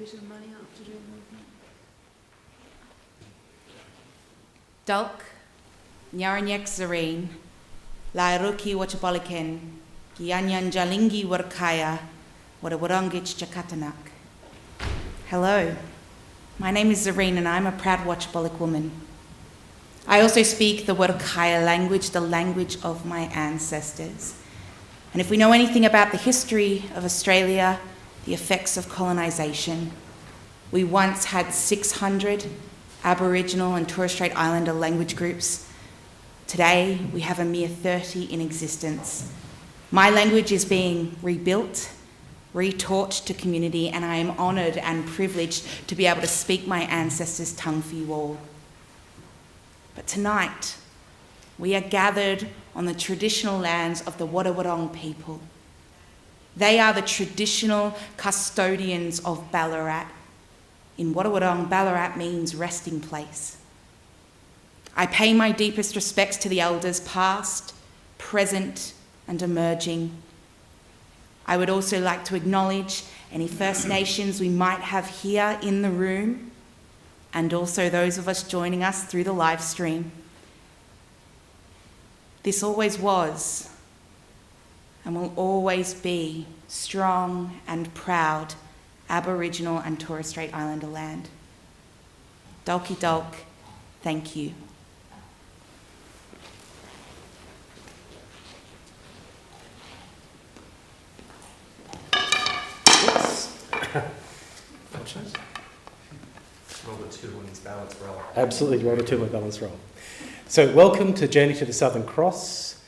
bit of money after doing movement. Dulk, Nyaranyek Zareen, Lairuki Wachapaliken, Gianyan Jalingi Warkaya, Wadawarangich Jakatanak. Hello, my name is Zareen and I'm a proud Wachapalik woman. I also speak the Warkaya language, the language of my ancestors. And if we know anything about the history of Australia, the effects of colonisation, we once had 600 Aboriginal and Torres Strait Islander language groups. Today, we have a mere 30 in existence. My language is being rebuilt, retaught to community, and I am honoured and privileged to be able to speak my ancestors' tongue for you all. But tonight, we are gathered on the traditional lands of the Wadawurrung people. They are the traditional custodians of Ballarat. In Wadawurrung, Ballarat means resting place. I pay my deepest respects to the elders past, present, and emerging. I would also like to acknowledge any First Nations we might have here in the room, and also those of us joining us through the live stream. This always was and will always be strong and proud Aboriginal and Torres Strait Islander land. Dulki Dulk, thank you. Robert Tudor's balance roll. Absolutely, Robert Tudor's balance roll. So, welcome to Journey to the Southern Cross,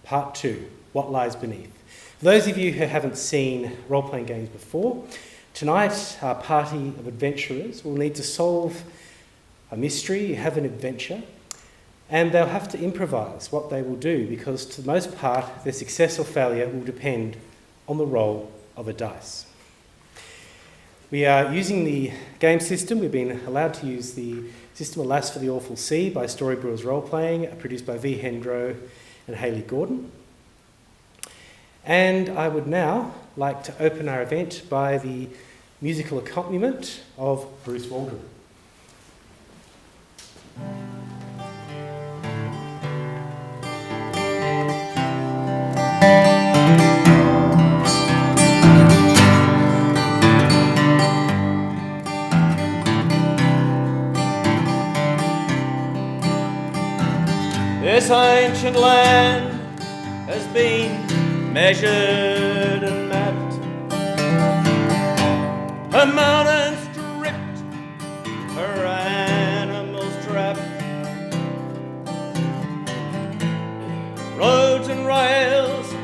Part 2, What Lies Beneath. For those of you who haven't seen role-playing games before, tonight our party of adventurers will need to solve a mystery, have an adventure, and they'll have to improvise what they will do because, to the most part, their success or failure will depend on the roll of a dice. We are using the game system. We've been allowed to use the system Alas for the Awful Sea by Story Brewers Role-Playing, produced by V. Hendro and Hayley Gordon. And I would now like to open our event by the musical accompaniment of Bruce Waldron. This ancient land has been measured and mapped, her mountains stripped, her animals trapped, roads and rails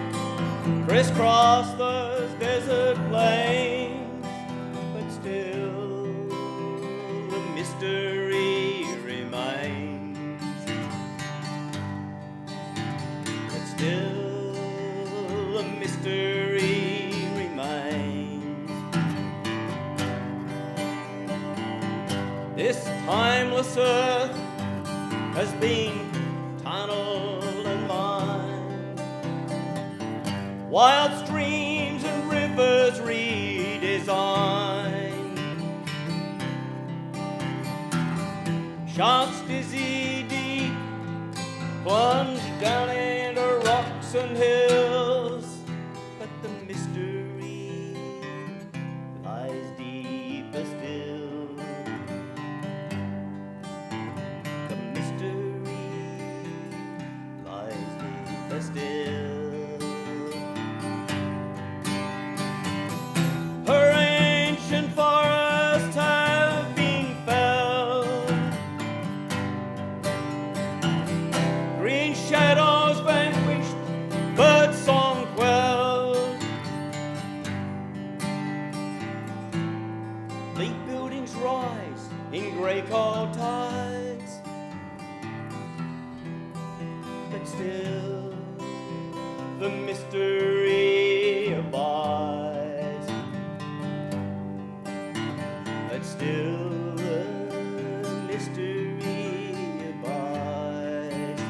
crisscross those desert plains, but still the mystery remains. Still a mystery remains. This timeless earth has been tunneled and mined, wild streams and rivers redesigned, sharks dizzy deep plunge down into rocks and hills, but the mystery lies deeper still. The mystery lies deeper still. Her ancient forests have been felled, green shadows vanquished, bird song quelled. Bleak buildings rise in grey cold tides, but still the mystery abides. But still the mystery abides.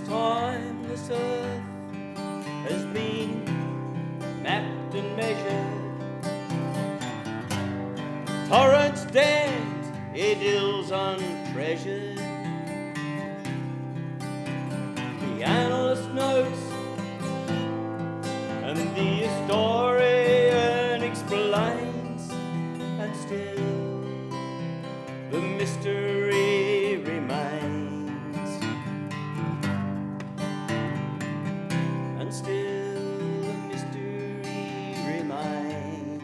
time this earth has been mapped and measured. Torrents dammed, idylls untreasured. The analyst notes and the historian explains, and still the mystery remains. And still the mystery remains.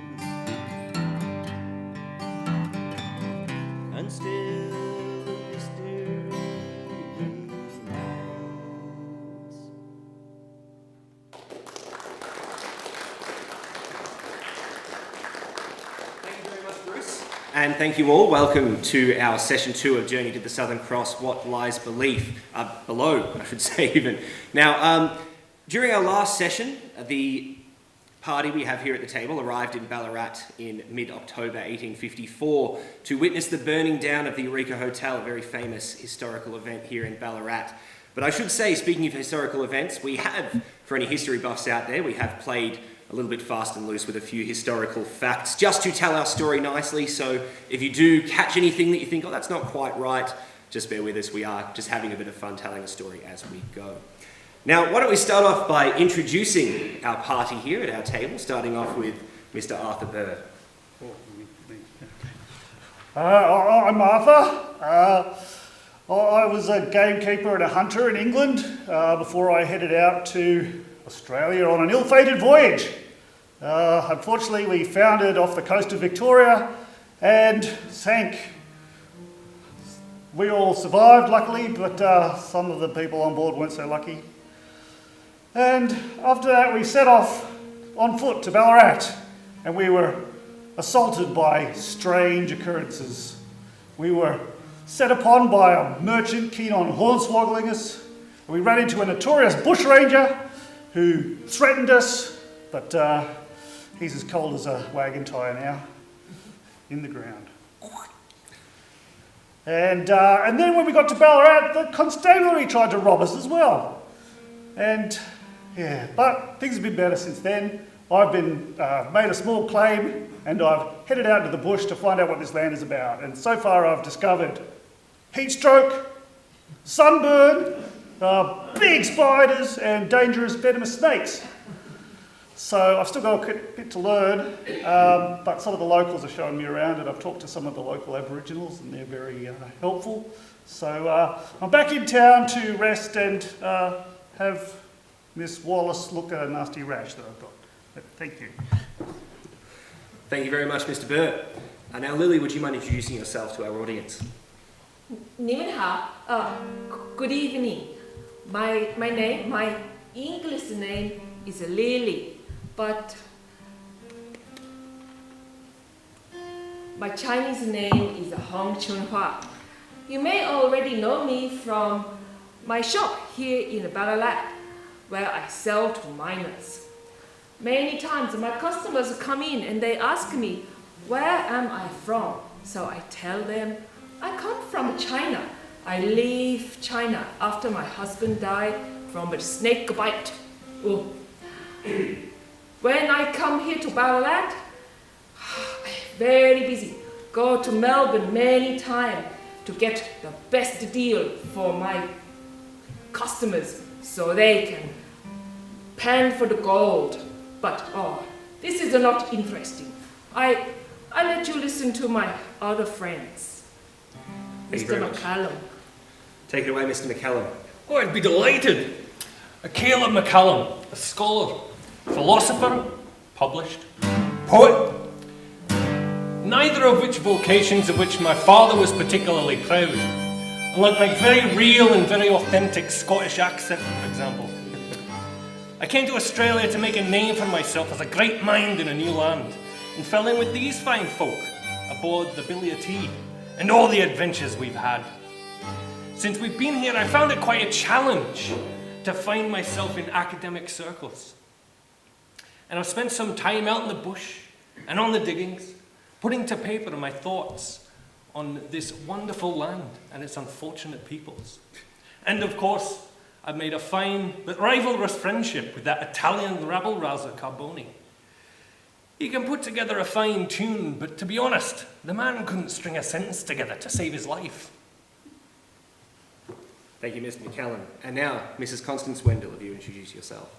And still the mystery remains. Thank you very much, Bruce. And thank you all. Welcome to our session 2 of Journey to the Southern Cross, What Lies Below, I should say even. Now, during our last session, the party we have here at the table arrived in Ballarat in mid-October 1854 to witness the burning down of the Eureka Hotel, a very famous historical event here in Ballarat. But I should say, speaking of historical events, we have, for any history buffs out there, we have played a little bit fast and loose with a few historical facts just to tell our story nicely. So if you do catch anything that you think, oh, that's not quite right, just bear with us. We are just having a bit of fun telling a story as we go. Now, why don't we start off by introducing our party here at our table, starting off with Mr. Arthur Burke. I'm Arthur. I was a gamekeeper and a hunter in England before I headed out to Australia on an ill-fated voyage. Unfortunately, we foundered off the coast of Victoria and sank. We all survived, luckily, but some of the people on board weren't so lucky. And after that, we set off on foot to Ballarat, and we were assaulted by strange occurrences. We were set upon by a merchant keen on hornswoggling us. We ran into a notorious bushranger who threatened us, but he's as cold as a wagon tyre now, in the ground. And then when we got to Ballarat, the constabulary tried to rob us as well. And yeah, but things have been better since then. I've been made a small claim, and I've headed out to the bush to find out what this land is about. And so far I've discovered heat stroke, sunburn, big spiders, and dangerous venomous snakes. So I've still got a bit to learn, but some of the locals are showing me around, and I've talked to some of the local Aboriginals, and they're very helpful. So I'm back in town to rest and have Miss Wallace look at a nasty rash that I've got. But thank you. Thank you very much, Mr. Burke. Now, Lily, would you mind introducing yourself to our audience? 你们好, good evening. My English name is Lily, but my Chinese name is Hong Chunhua. You may already know me from my shop here in Ballarat, where I sell to miners. Many times my customers come in and they ask me, where am I from? So I tell them, I come from China. I leave China after my husband died from a snake bite. Oh. When I come here to Ballarat, I'm very busy. Go to Melbourne many times to get the best deal for my customers so they can pan for the gold. But this is not interesting. I let you listen to my other friends. Thank you Mr. very much. McCallum. Take it away, Mr. McCallum. Oh, I'd be delighted. Caleb McCallum, a scholar, philosopher, published, poet, neither of which vocations of which my father was particularly proud, unlike my very real and very authentic Scottish accent, for example. I came to Australia to make a name for myself as a great mind in a new land, and fell in with these fine folk aboard the Billy of Tea, and all the adventures we've had. Since we've been here, I found it quite a challenge to find myself in academic circles. And I've spent some time out in the bush and on the diggings, putting to paper my thoughts on this wonderful land and its unfortunate peoples. And of course, I've made a fine but rivalrous friendship with that Italian rabble-rouser Carboni. He can put together a fine tune, but to be honest, the man couldn't string a sentence together to save his life. Thank you, Mr. McCallum. And now, Mrs. Constance Wendell, if you introduce yourself.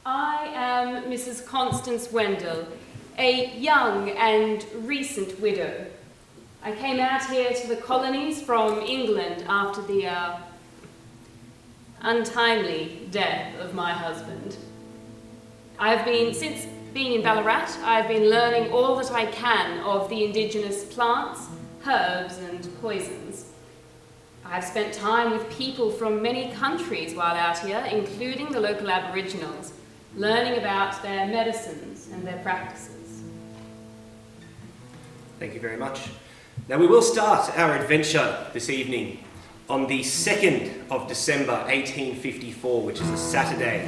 I am Mrs. Constance Wendell, a young and recent widow. I came out here to the colonies from England after the untimely death of my husband. Since being in Ballarat, I've been learning all that I can of the indigenous plants, herbs and poisons. I've spent time with people from many countries while out here, including the local Aboriginals, learning about their medicines and their practices. Thank you very much. Now we will start our adventure this evening on the 2nd of December 1854, which is a Saturday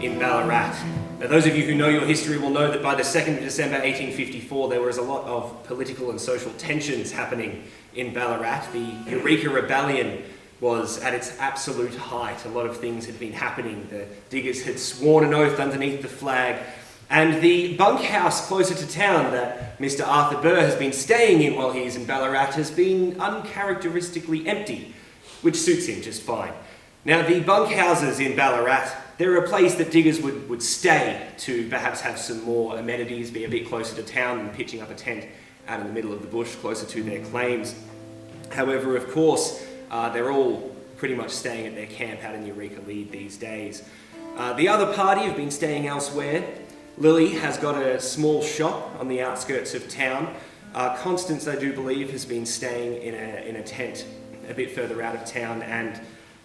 in Ballarat. Now those of you who know your history will know that by the 2nd of December 1854 there was a lot of political and social tensions happening in Ballarat. The Eureka Rebellion was at its absolute height. A lot of things had been happening. The diggers had sworn an oath underneath the flag, and the bunkhouse closer to town that Mr Arthur Burke has been staying in while he's in Ballarat has been uncharacteristically empty, which suits him just fine. Now the bunkhouses in Ballarat, they're a place that diggers would stay to perhaps have some more amenities, be a bit closer to town than pitching up a tent out in the middle of the bush closer to their claims. However, of course, they're all pretty much staying at their camp out in Eureka Lead these days. The other party have been staying elsewhere. Lily has got a small shop on the outskirts of town. Constance, I do believe, has been staying in a tent a bit further out of town, and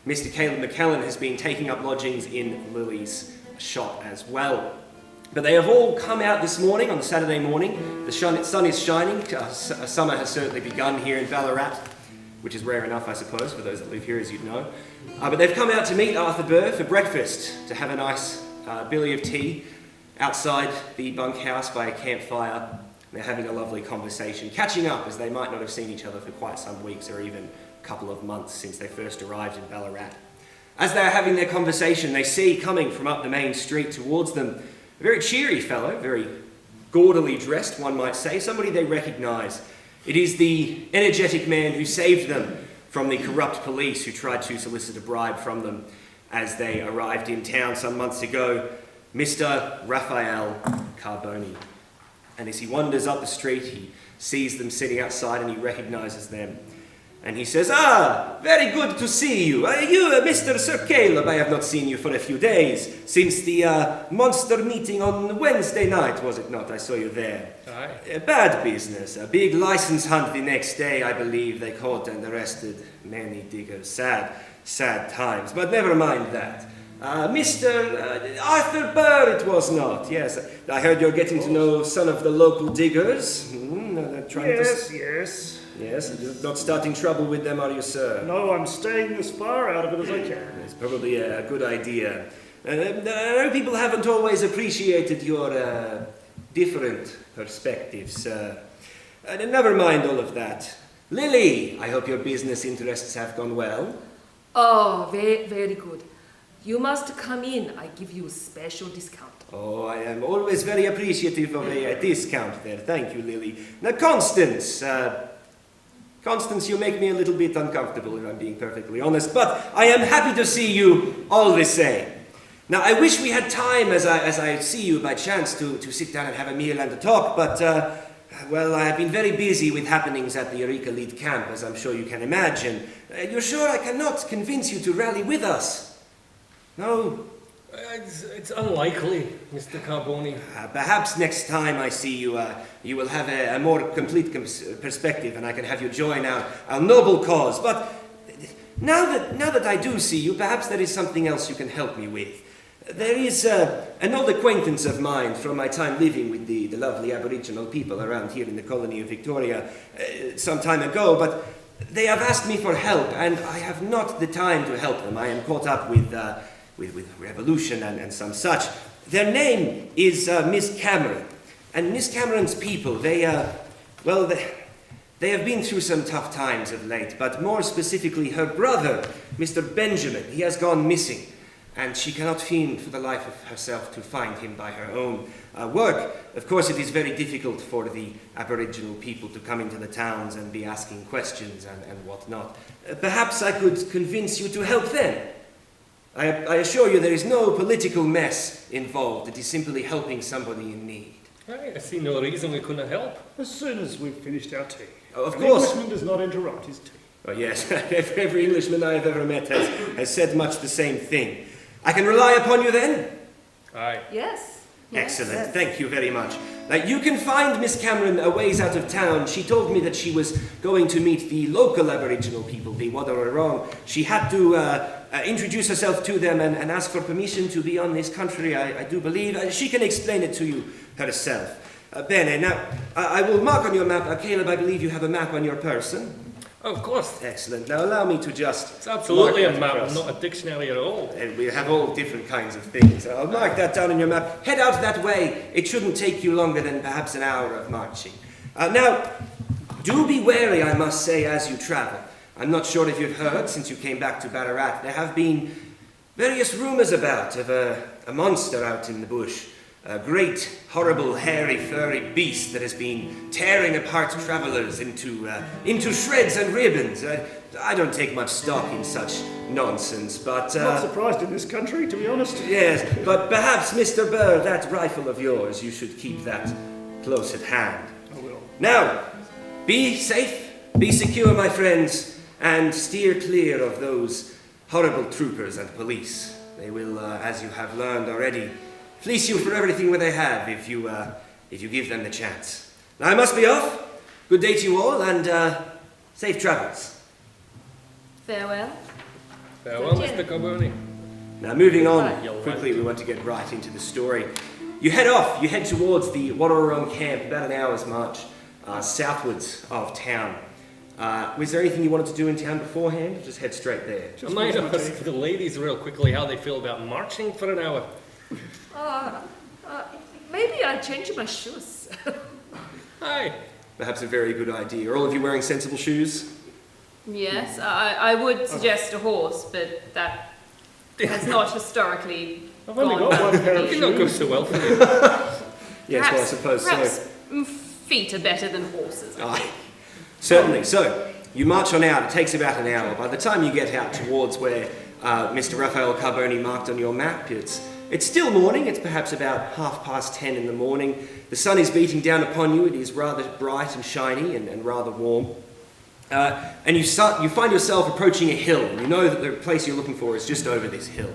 Mr Caleb McCallum has been taking up lodgings in Lily's shop as well. But they have all come out this morning, on Saturday morning. The sun is shining. Summer has certainly begun here in Ballarat, which is rare enough, I suppose, for those that live here, as you'd know. But they've come out to meet Arthur Burke for breakfast, to have a nice billy of tea outside the bunkhouse by a campfire. They're having a lovely conversation, catching up, as they might not have seen each other for quite some weeks or even a couple of months since they first arrived in Ballarat. As they're having their conversation, they see coming from up the main street towards them a very cheery fellow, very gaudily dressed, one might say, somebody they recognise. It is the energetic man who saved them from the corrupt police who tried to solicit a bribe from them as they arrived in town some months ago, Mr Raphael Carboni. And as he wanders up the street, he sees them sitting outside and he recognises them. And he says, "Ah, very good to see you. You, Mr Sir Caleb, I have not seen you for a few days, since the monster meeting on Wednesday night, was it not? I saw you there. Aye. Bad business. A big license hunt the next day, I believe. They caught and arrested many diggers. Sad times. But never mind that. Mr. Arthur Burke, it was not. Yes, I heard you're getting to know some of the local diggers. Yes, you're not starting trouble with them, are you, sir? No, I'm staying as far out of it as I can. It's probably a good idea. I know people haven't always appreciated your different perspectives, sir. Never mind all of that. Lily, I hope your business interests have gone well. Oh, very, very good. You must come in. I give you a special discount. Oh, I am always very appreciative of a discount there. Thank you, Lily. Now, Constance, you make me a little bit uncomfortable, if I'm being perfectly honest, but I am happy to see you all the same. Now, I wish we had time, as I see you by chance, to sit down and have a meal and to talk, but, well, I have been very busy with happenings at the Eureka Lead camp, as I'm sure you can imagine. You're sure I cannot convince you to rally with us? No? It's unlikely, Mr Carboni. Perhaps next time I see you, you will have a more complete perspective and I can have you join our noble cause. But now that I do see you, perhaps there is something else you can help me with. There is an old acquaintance of mine from my time living with the lovely Aboriginal people around here in the colony of Victoria some time ago, but they have asked me for help and I have not the time to help them. I am caught up with revolution and some such. Their name is Miss Cameron. And Miss Cameron's people, they They have been through some tough times of late, but more specifically her brother, Mr. Benjamin, he has gone missing, and she cannot seem for the life of herself to find him by her own work. Of course, it is very difficult for the Aboriginal people to come into the towns and be asking questions and whatnot. Perhaps I could convince you to help them. I assure you there is no political mess involved. It is simply helping somebody in need. I see no reason we couldn't help. As soon as we've finished our tea. Of An course. Englishman does not interrupt his tea. Oh yes, every Englishman I have ever met has said much the same thing. I can rely upon you then? Aye. Yes. Excellent, thank you very much. You can find Miss Cameron a ways out of town. She told me that she was going to meet the local Aboriginal people, the Wadawurrung. She had to introduce herself to them and ask for permission to be on this country, I do believe. She can explain it to you herself. Bene, now, I will mark on your map. Caleb, I believe you have a map on your person. Of course. Excellent. Now allow me to just... It's absolutely a mark that map, across. not a dictionary at all. And we have all different kinds of things. I'll mark that down on your map. Head out that way. It shouldn't take you longer than perhaps an hour of marching. Now, do be wary, I must say, as you travel. I'm not sure if you've heard, since you came back to Ballarat, there have been various rumours about of a monster out in the bush. A great, horrible, hairy, furry beast that has been tearing apart travellers into shreds and ribbons. I don't take much stock in such nonsense, but... Not surprised in this country, to be honest. Yes, but perhaps, Mr. Burr, that rifle of yours, you should keep that close at hand. I will. Now, be safe, be secure, my friends, and steer clear of those horrible troopers and police. They will, as you have learned already, fleece you for everything they have if you give them the chance. Now I must be off. Good day to you all, and safe travels. Farewell. Farewell, Mr. Carboni. Now moving on You'll quickly, like we want to get right into the story. You head towards the Wadawurrung camp, about an hour's march southwards of town. Was there anything you wanted to do in town beforehand? Just head straight there. I might ask the ladies real quickly how they feel about marching for an hour. Maybe I change my shoes. Aye. Perhaps a very good idea. Are all of you wearing sensible shoes? Yes, I would suggest a horse, but that has not historically I've only gone got well one for pair me. of It not go shoes. so well for you. Yes, well, I suppose perhaps so. feet are better than horses. Aye. Certainly. So, you march on out. It takes about an hour. By the time you get out towards where Mr. Raphael Carboni marked on your map, it's still morning. It's perhaps about 10:30 in the morning. The sun is beating down upon you. It is rather bright and shiny and rather warm. And you find yourself approaching a hill. And you know that the place you're looking for is just over this hill.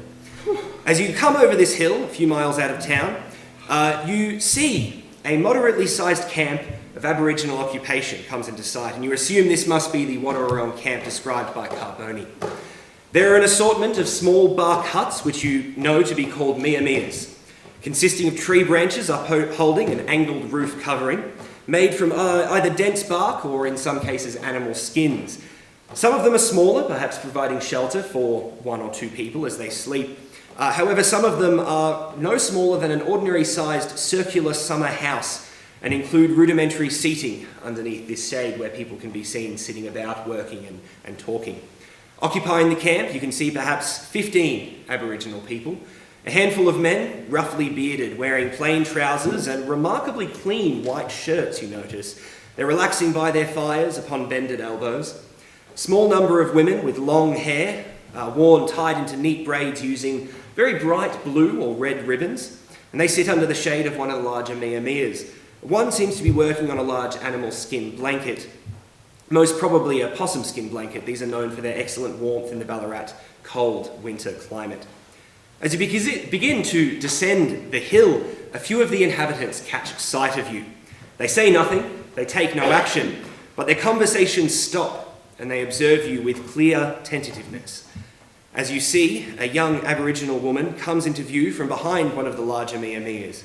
As you come over this hill, a few miles out of town, you see a moderately sized camp of Aboriginal occupation comes into sight, and you assume this must be the Wadawurrung camp described by Carboni. There are an assortment of small bark huts, which you know to be called miamias, consisting of tree branches upholding an angled roof covering, made from either dense bark or, in some cases, animal skins. Some of them are smaller, perhaps providing shelter for 1 or 2 people as they sleep. However, some of them are no smaller than an ordinary-sized circular summer house and include rudimentary seating underneath this shade where people can be seen sitting about, working and talking. Occupying the camp, you can see perhaps 15 Aboriginal people, a handful of men, roughly bearded, wearing plain trousers and remarkably clean white shirts, you notice. They're relaxing by their fires upon bended elbows. Small number of women with long hair, worn tied into neat braids using very bright blue or red ribbons, and they sit under the shade of one of the larger miamias. One seems to be working on a large animal skin blanket, most probably a possum skin blanket. These are known for their excellent warmth in the Ballarat cold winter climate. As you begin to descend the hill, a few of the inhabitants catch sight of you. They say nothing, they take no action, but their conversations stop and they observe you with clear tentativeness. As you see, a young Aboriginal woman comes into view from behind one of the larger miamias.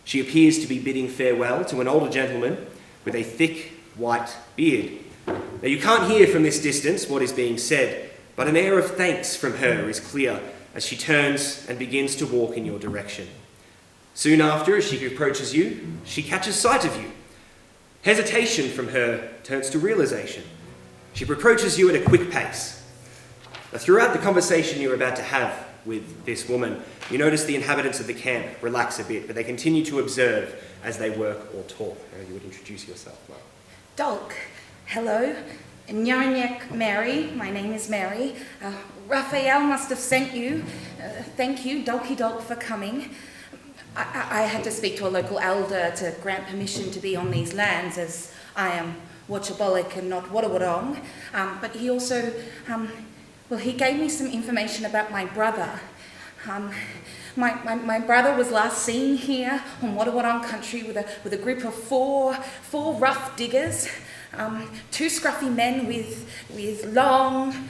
She appears to be bidding farewell to an older gentleman with a thick white beard. Now you can't hear from this distance what is being said, but an air of thanks from her is clear as she turns and begins to walk in your direction. Soon after, as she approaches you, she catches sight of you. Hesitation from her turns to realization. She approaches you at a quick pace. Throughout the conversation you're about to have with this woman, you notice the inhabitants of the camp relax a bit, but they continue to observe as they work or talk. Now you would introduce yourself, Mark. Dolk, hello. Nyarnyek Mary, my name is Mary. Raphael must have sent you. Thank you, Dolky Dolk, for coming. I had to speak to a local elder to grant permission to be on these lands, as I am Watchabolik and not Wadawurrung. But he also, he gave me some information about my brother. My brother was last seen here on Wadawurrung country with a group of four rough diggers, two scruffy men with long,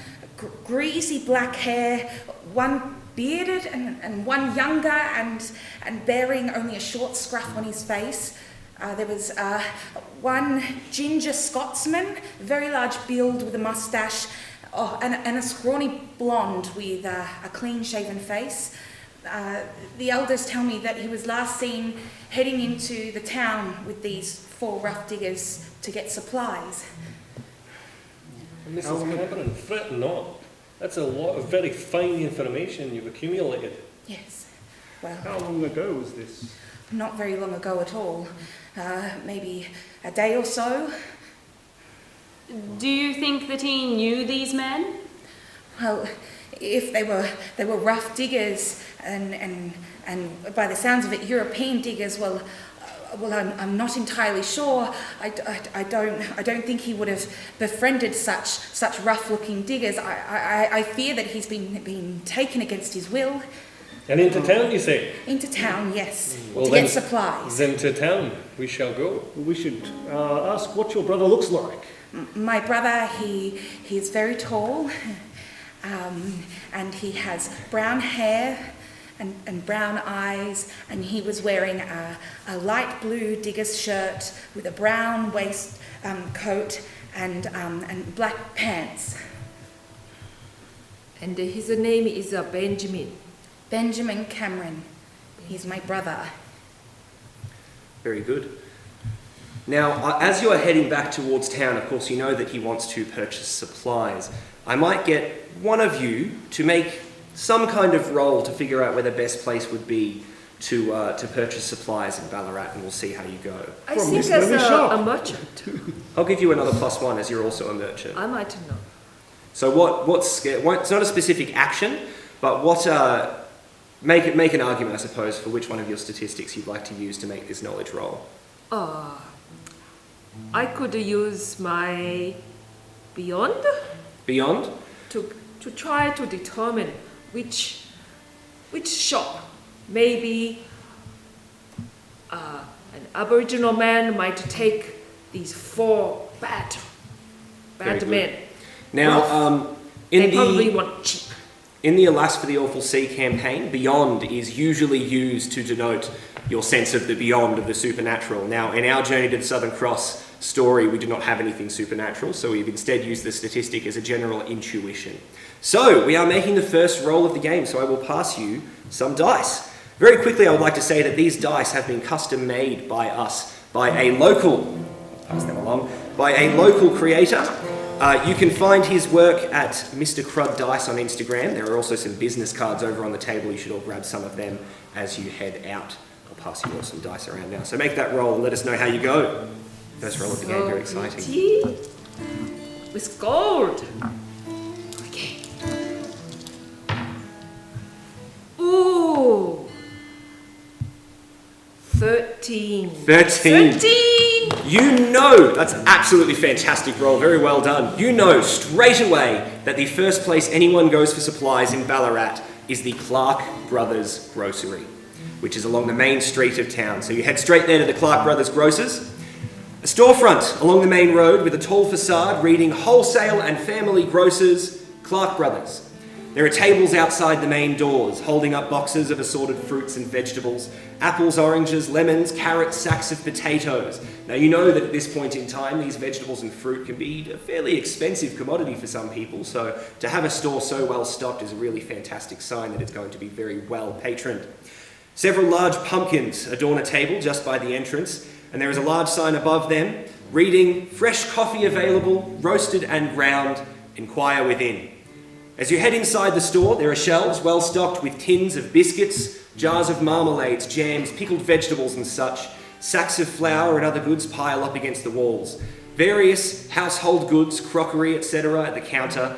greasy black hair, one bearded and one younger and bearing only a short scruff on his face. There was one ginger Scotsman, very large build with a moustache, and a scrawny blonde with a clean-shaven face. The elders tell me that he was last seen heading into the town with these four rough diggers to get supplies. Mrs. Cameron, fret not. That's a lot of very fine information you've accumulated. Yes. Well, How long ago was this? not very long ago at all. Maybe a day or so. Do you think that he knew these men? Well, if they were rough diggers and by the sounds of it, European diggers, well, I'm not entirely sure. I don't think he would have befriended such rough-looking diggers. I fear that he's been taken against his will. And into town, you say? Into town, yes, Well, to then- get supplies. Then to town we shall go. We should ask what your brother looks like. My brother, he is very tall, and he has brown hair and brown eyes, and he was wearing a light blue digger's shirt with a brown waist coat and black pants. And his name is Benjamin. Benjamin Cameron. He's my brother. Very good. Now, as you are heading back towards town, of course, you know that he wants to purchase supplies. I might get one of you to make some kind of roll to figure out where the best place would be to purchase supplies in Ballarat, and we'll see how you go. I From think this as little shop. a merchant. I'll give you another +1 as you're also a merchant. I might know. So it's not a specific action, but make an argument, I suppose, for which one of your statistics you'd like to use to make this knowledge roll. I could use my beyond Beyond? to try to determine which shop maybe an Aboriginal man might take these four bad Very good. men. Now, They probably want cheap. in the Alas for the Awful Sea campaign, beyond is usually used to denote your sense of the beyond, of the supernatural. Now, in our Journey to the Southern Cross story, we do not have anything supernatural, so we've instead used the statistic as a general intuition. So, we are making the first roll of the game, so I will pass you some dice. Very quickly, I would like to say that these dice have been custom made by us, by a local, pass them along, by a local creator. You can find his work at Mr Crud Dice on Instagram. There are also some business cards over on the table. You should all grab some of them as you head out. I'll pass you all some dice around now. So make that roll and let us know how you go. First roll of the game, very exciting. Pretty. With gold. Okay. Ooh. 13. 13. 13! You know, that's an absolutely fantastic roll, very well done. You know straight away that the first place anyone goes for supplies in Ballarat is the Clarke Brothers Grocery, which is along the main street of town. So you head straight there to the Clarke Brothers Grocers. A storefront along the main road with a tall facade reading Wholesale and Family Grocers, Clarke Brothers. There are tables outside the main doors, holding up boxes of assorted fruits and vegetables, apples, oranges, lemons, carrots, sacks of potatoes. Now you know that at this point in time, these vegetables and fruit can be a fairly expensive commodity for some people, so to have a store so well stocked is a really fantastic sign that it's going to be very well patroned. Several large pumpkins adorn a table just by the entrance, and there is a large sign above them, reading, fresh coffee available, roasted and ground, inquire within. As you head inside the store, there are shelves well stocked with tins of biscuits, jars of marmalades, jams, pickled vegetables and such. Sacks of flour and other goods pile up against the walls. Various household goods, crockery, etc. at the counter.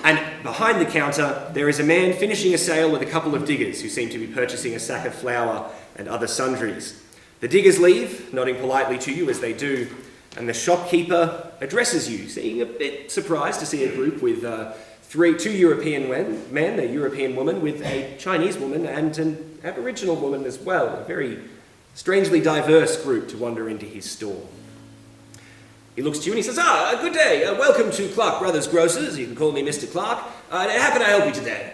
And behind the counter, there is a man finishing a sale with a couple of diggers who seem to be purchasing a sack of flour and other sundries. The diggers leave, nodding politely to you as they do, and the shopkeeper addresses you, seeming a bit surprised to see a group with two European men, a European woman with a Chinese woman and an Aboriginal woman as well. A very strangely diverse group to wander into his store. He looks to you and he says, good day, welcome to Clarke Brothers Grocers. You can call me Mr. Clarke. How can I help you today?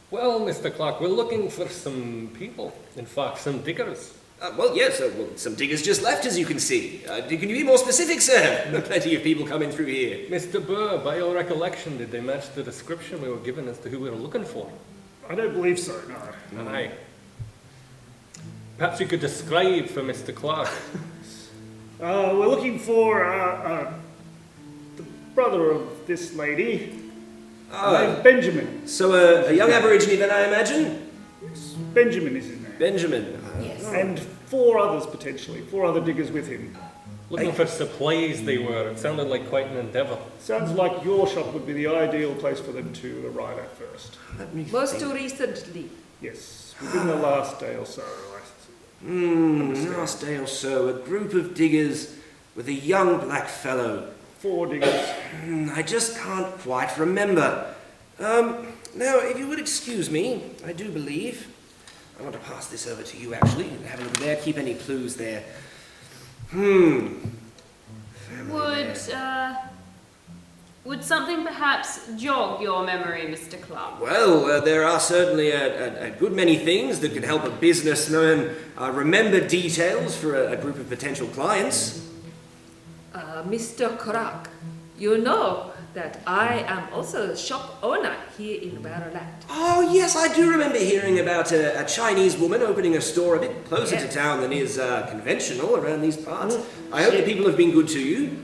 Well, Mr. Clarke, we're looking for some people. In fact, some diggers. Yes, some diggers just left, as you can see. Can you be more specific, sir? Plenty of people coming through here. Mr. Burr, by your recollection, did they match the description we were given as to who we were looking for? I don't believe so, no. Aye. Perhaps you could describe for Mr. Clarke. We're looking for the brother of this lady, named Benjamin. So a young Aborigine then, I imagine? Yes, Benjamin is his name. Benjamin. Yes. And 4 others potentially, 4 other diggers with him. Looking for supplies they were. It sounded like quite an endeavour. Sounds like your shop would be the ideal place for them to arrive at first. Most recently. Yes, within the last day or so. Last day or so, a group of diggers with a young black fellow. 4 diggers. I just can't quite remember. Now, if you would excuse me, I do believe. I want to pass this over to you, actually. Have a look there, keep any clues there. Would something perhaps jog your memory, Mr. Clarke? Well, there are certainly a good many things that can help a businessman remember details for a group of potential clients. Mr. Clarke, you know that I am also a shop owner here in Ballarat. Oh, yes, I do remember hearing about a Chinese woman opening a store a bit closer to town than is conventional around these parts. I hope the people have been good to you.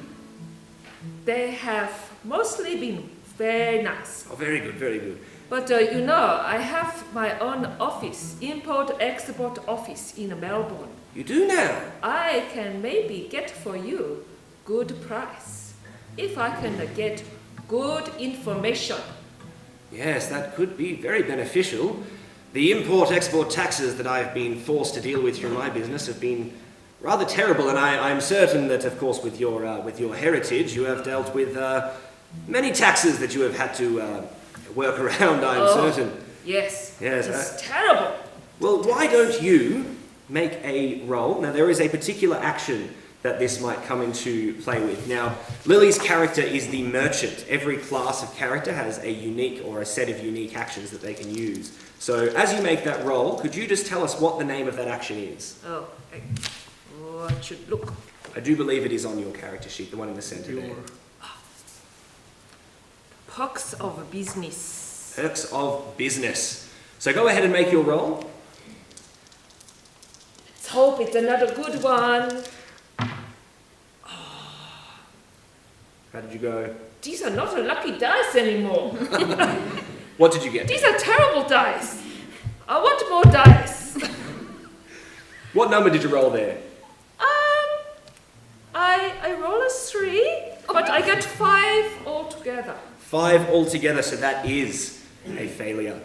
They have mostly been very nice. Oh, very good, very good. But you know, I have my own office, import-export office in Melbourne. You do now? I can maybe get for you good price if I can get good information. Yes, that could be very beneficial. The import-export taxes that I've been forced to deal with through my business have been rather terrible, and I'm certain that, of course, with your heritage, you have dealt with many taxes that you have had to work around, I'm certain. Yes, Yes, it's terrible. Well, why don't you make a roll? Now, there is a particular action that this might come into play with. Now, Lily's character is the merchant. Every class of character has a unique or a set of unique actions that they can use. So, as you make that roll, could you just tell us what the name of that action is? I should look. I do believe it is on your character sheet, the one in the centre there. Perks of business. Perks of business. So go ahead and make your roll. Let's hope it's another good one. How did you go? These are not a lucky dice anymore. What did you get? These are terrible dice. I want more dice. What number did you roll there? I roll a 3, but I get 5 altogether. 5 altogether, so that is a failure.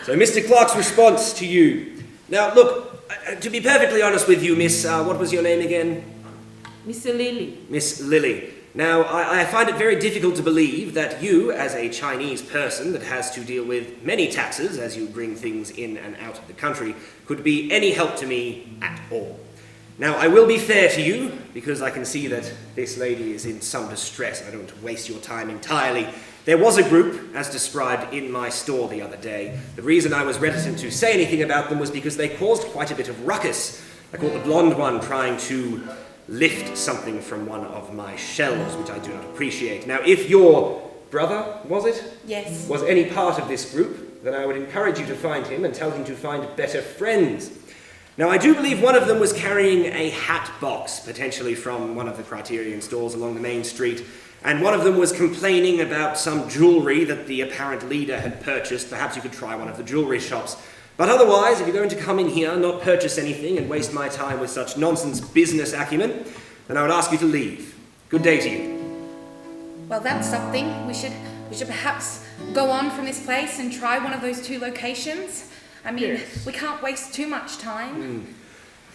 So Mr. Clarke's response to you. Now, look, to be perfectly honest with you, Miss, what was your name again? Miss Lily. Miss Lily. Now, I find it very difficult to believe that you, as a Chinese person that has to deal with many taxes as you bring things in and out of the country, could be any help to me at all. Now, I will be fair to you, because I can see that this lady is in some distress. I don't want to waste your time entirely. There was a group, as described in my store the other day. The reason I was reticent to say anything about them was because they caused quite a bit of ruckus. I caught the blonde one trying to lift something from one of my shelves, which I do not appreciate. Now, if your brother, was it? Yes. Was any part of this group, then I would encourage you to find him and tell him to find better friends. Now, I do believe one of them was carrying a hat box, potentially from one of the Criterion stores along the main street, and one of them was complaining about some jewellery that the apparent leader had purchased. Perhaps you could try one of the jewellery shops. But otherwise, if you're going to come in here, not purchase anything, and waste my time with such nonsense business acumen, then I would ask you to leave. Good day to you. Well, that's something. We should perhaps go on from this place and try one of those 2 locations. I mean, Yes. we can't waste too much time.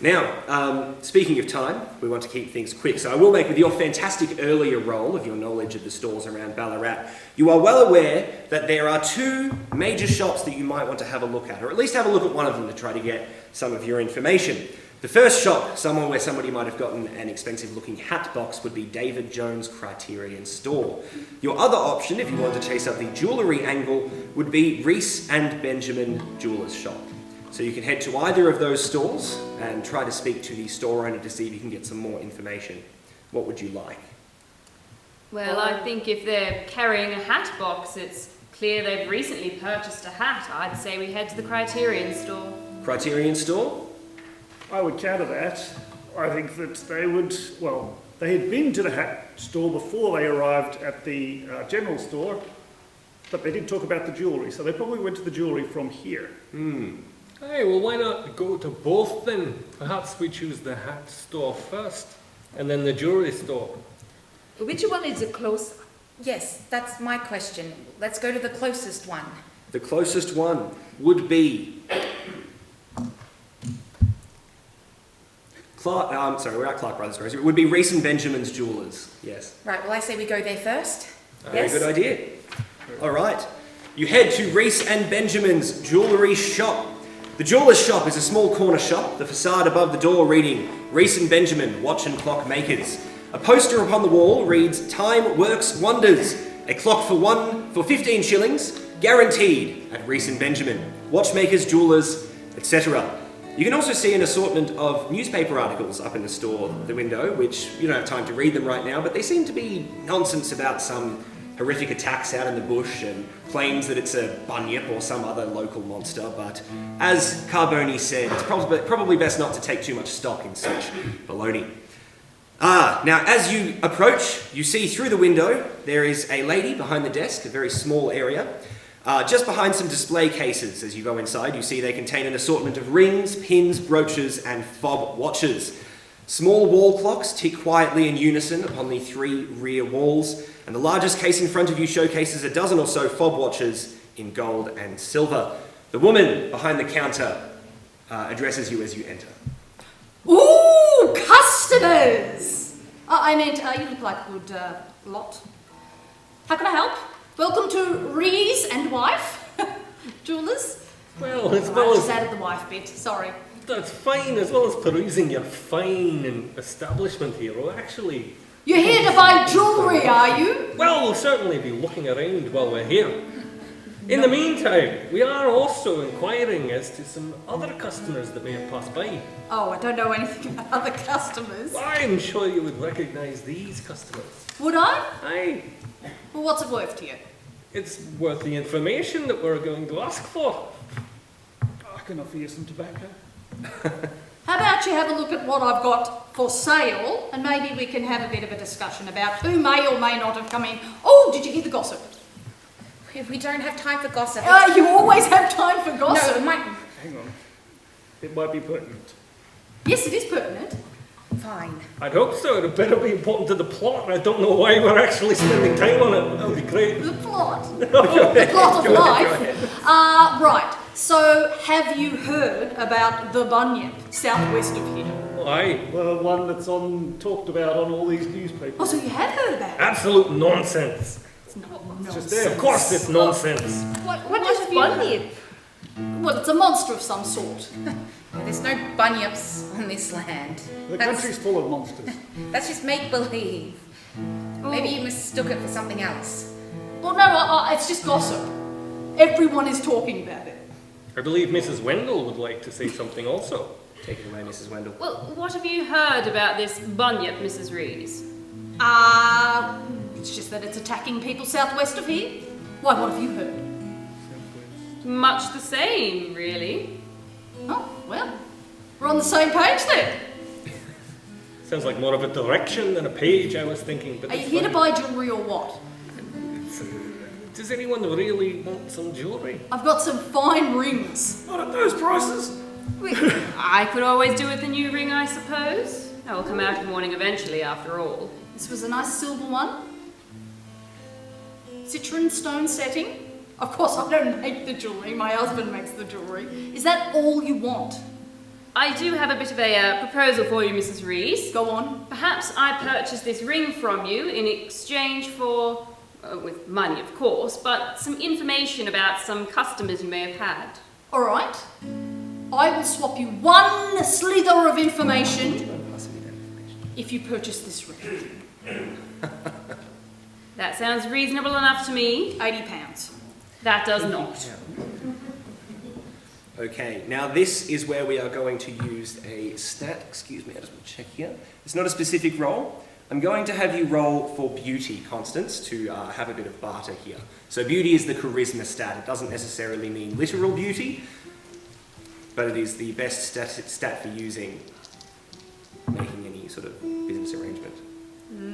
Now, speaking of time, we want to keep things quick, so I will make, with your fantastic earlier role of your knowledge of the stores around Ballarat, you are well aware that there are 2 major shops that you might want to have a look at, or at least have a look at one of them to try to get some of your information. The first shop, somewhere where somebody might have gotten an expensive-looking hat box, would be David Jones' Criterion store. Your other option, if you want to chase up the jewellery angle, would be Reese and Benjamin Jewellers' shop. So you can head to either of those stores and try to speak to the store owner to see if you can get some more information. What would you like? Well, I think if they're carrying a hat box, it's clear they've recently purchased a hat. I'd say we head to the Criterion store. Criterion store? I would counter that. I think that they would, well, they had been to the hat store before they arrived at the general store, but they did talk about the jewellery, so they probably went to the jewellery from here. Hey, well, why not go to both then? Perhaps we choose the hat store first, and then the jewellery store. Which one is the closer? Yes, that's my question. Let's go to the closest one. The closest one would be Clarke. Sorry, we're at Clarke Brothers Grocers. It would be Reese and Benjamin's Jewellers. Yes. Right, well, I say we go there first. Very good idea. All right. You head to Reese and Benjamin's jewellery shop. The jeweller's shop is a small corner shop, the facade above the door reading Reese and Benjamin, watch and clock makers. A poster upon the wall reads Time Works Wonders, a clock for 15 shillings, guaranteed at Reese and Benjamin, watchmakers, jewellers, etc. You can also see an assortment of newspaper articles up in the store, the window, which you don't have time to read them right now, but they seem to be nonsense about some horrific attacks out in the bush and claims that it's a bunyip or some other local monster, but as Carboni said, it's probably best not to take too much stock in such baloney. Now as you approach, you see through the window there is a lady behind the desk, a very small area. Just behind some display cases as you go inside, you see they contain an assortment of rings, pins, brooches and fob watches. Small wall clocks tick quietly in unison upon the 3 rear walls, and the largest case in front of you showcases a dozen or so fob watches in gold and silver. The woman behind the counter addresses you as you enter. Ooh, customers! You look like a good lot. How can I help? Welcome to Reese and Wife, Jewellers. Well, as I well just as... added the wife bit, sorry. That's fine, as well as perusing your fine establishment here. Well, actually... You're here to buy jewellery, are you? Well, we'll certainly be looking around while we're here. In the meantime, we are also inquiring as to some other customers that may have passed by. Oh, I don't know anything about other customers. I'm sure you would recognise these customers. Would I? Aye. Well, what's it worth to you? It's worth the information that we're going to ask for. I can offer you some tobacco. How about you have a look at what I've got for sale, and maybe we can have a bit of a discussion about who may or may not have come in. Oh, did you hear the gossip? We don't have time for gossip. You always have time for gossip. No, it might... Hang on. It might be pertinent. Yes, it is pertinent. Fine. I'd hope so. It'd better be important to the plot. I don't know why we're actually spending time on it. That would be great. The plot. The plot of life. Right. So, have you heard about the bunyip southwest of here? Aye. The one that's talked about on all these newspapers. Oh, so you have heard about it? Absolute nonsense. It's not It's nonsense. just there. Of course it's nonsense. What is have you bunyip? heard? Well, it's a monster of some sort. There's no bunyips on this land. The country's full of monsters. That's just make-believe. Maybe you mistook it for something else. Well, no, it's just gossip. Everyone is talking about it. I believe Mrs. Wendell would like to say something also. Take it away, Mrs. Wendell. Well, what have you heard about this bunyip, Mrs. Rees? It's just that it's attacking people southwest of here. Why, what have you heard? Much the same, really. Oh, well, We're on the same page then. Sounds like more of a direction than a page, I was thinking. But Are you here to buy jewellery or what? Does anyone really want some jewellery? I've got some fine rings. Not at those prices. I could always do with a new ring, I suppose. That will come out in the morning eventually, after all. This was a nice silver one. Citron stone setting. Of course, I don't make the jewellery. My husband makes the jewellery. Is that all you want? I do have a bit of a proposal for you, Mrs. Rees. Go on. Perhaps I purchase this ring from you in exchange for, with money of course, but some information about some customers you may have had. All right. I will swap you one slither of information if you purchase this ring. That sounds reasonable enough to me. £80. That does not. Okay, now this is where we are going to use a stat. Excuse me, I just want to check here. It's not a specific roll. I'm going to have you roll for beauty, Constance, to have a bit of barter here. So beauty is the charisma stat. It doesn't necessarily mean literal beauty, but it is the best stat for using, making any sort of business arrangement.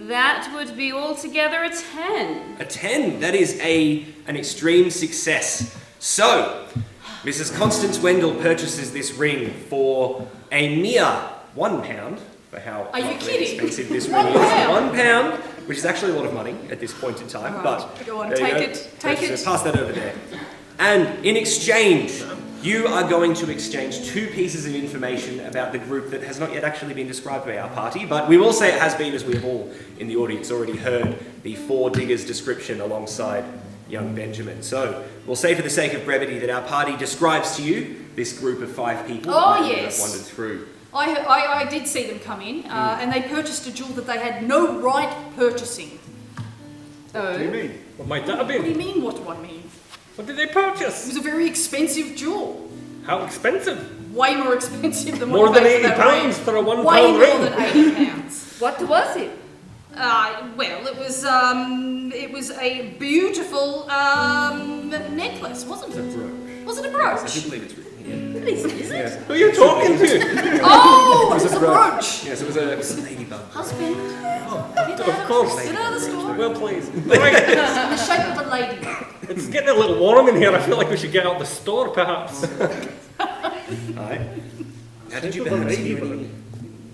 That would be altogether a 10. A 10, that is an extreme success. So, Mrs. Constance Wendell purchases this ring for a mere £1, for how Are you kidding? expensive this ring is. £1, which is actually a lot of money at this point in time. Right, But go on, there you take go. it, take it. Pass that over there. And in exchange, you are going to exchange 2 pieces of information about the group that has not yet actually been described by our party, but we will say it has been, as we have all in the audience already heard the 4 diggers description alongside young Benjamin. So we'll say for the sake of brevity that our party describes to you this group of 5 people Oh, that yes. have wandered through. I did see them come in, and they purchased a jewel that they had no right purchasing. What do you mean? What might that have What do you been? mean, what do I mean? What did they It purchase? was a very expensive jewel. How expensive? Way more expensive than More what than you paid for £80 that ring. for a £1 Way ring. more than £80. What was it? Well, it was a beautiful necklace, wasn't it? Was it a I brooch? do believe it's written here. Is it? Who are you talking to? Oh, it was a brooch. Yes, it was a ladybug. Husband. Of course. Get out of the store. Well, please. Right. In the shape of a ladybug. It's getting a little warm in here. I feel like we should get out the store, perhaps. Alright. Now, did you perhaps hear any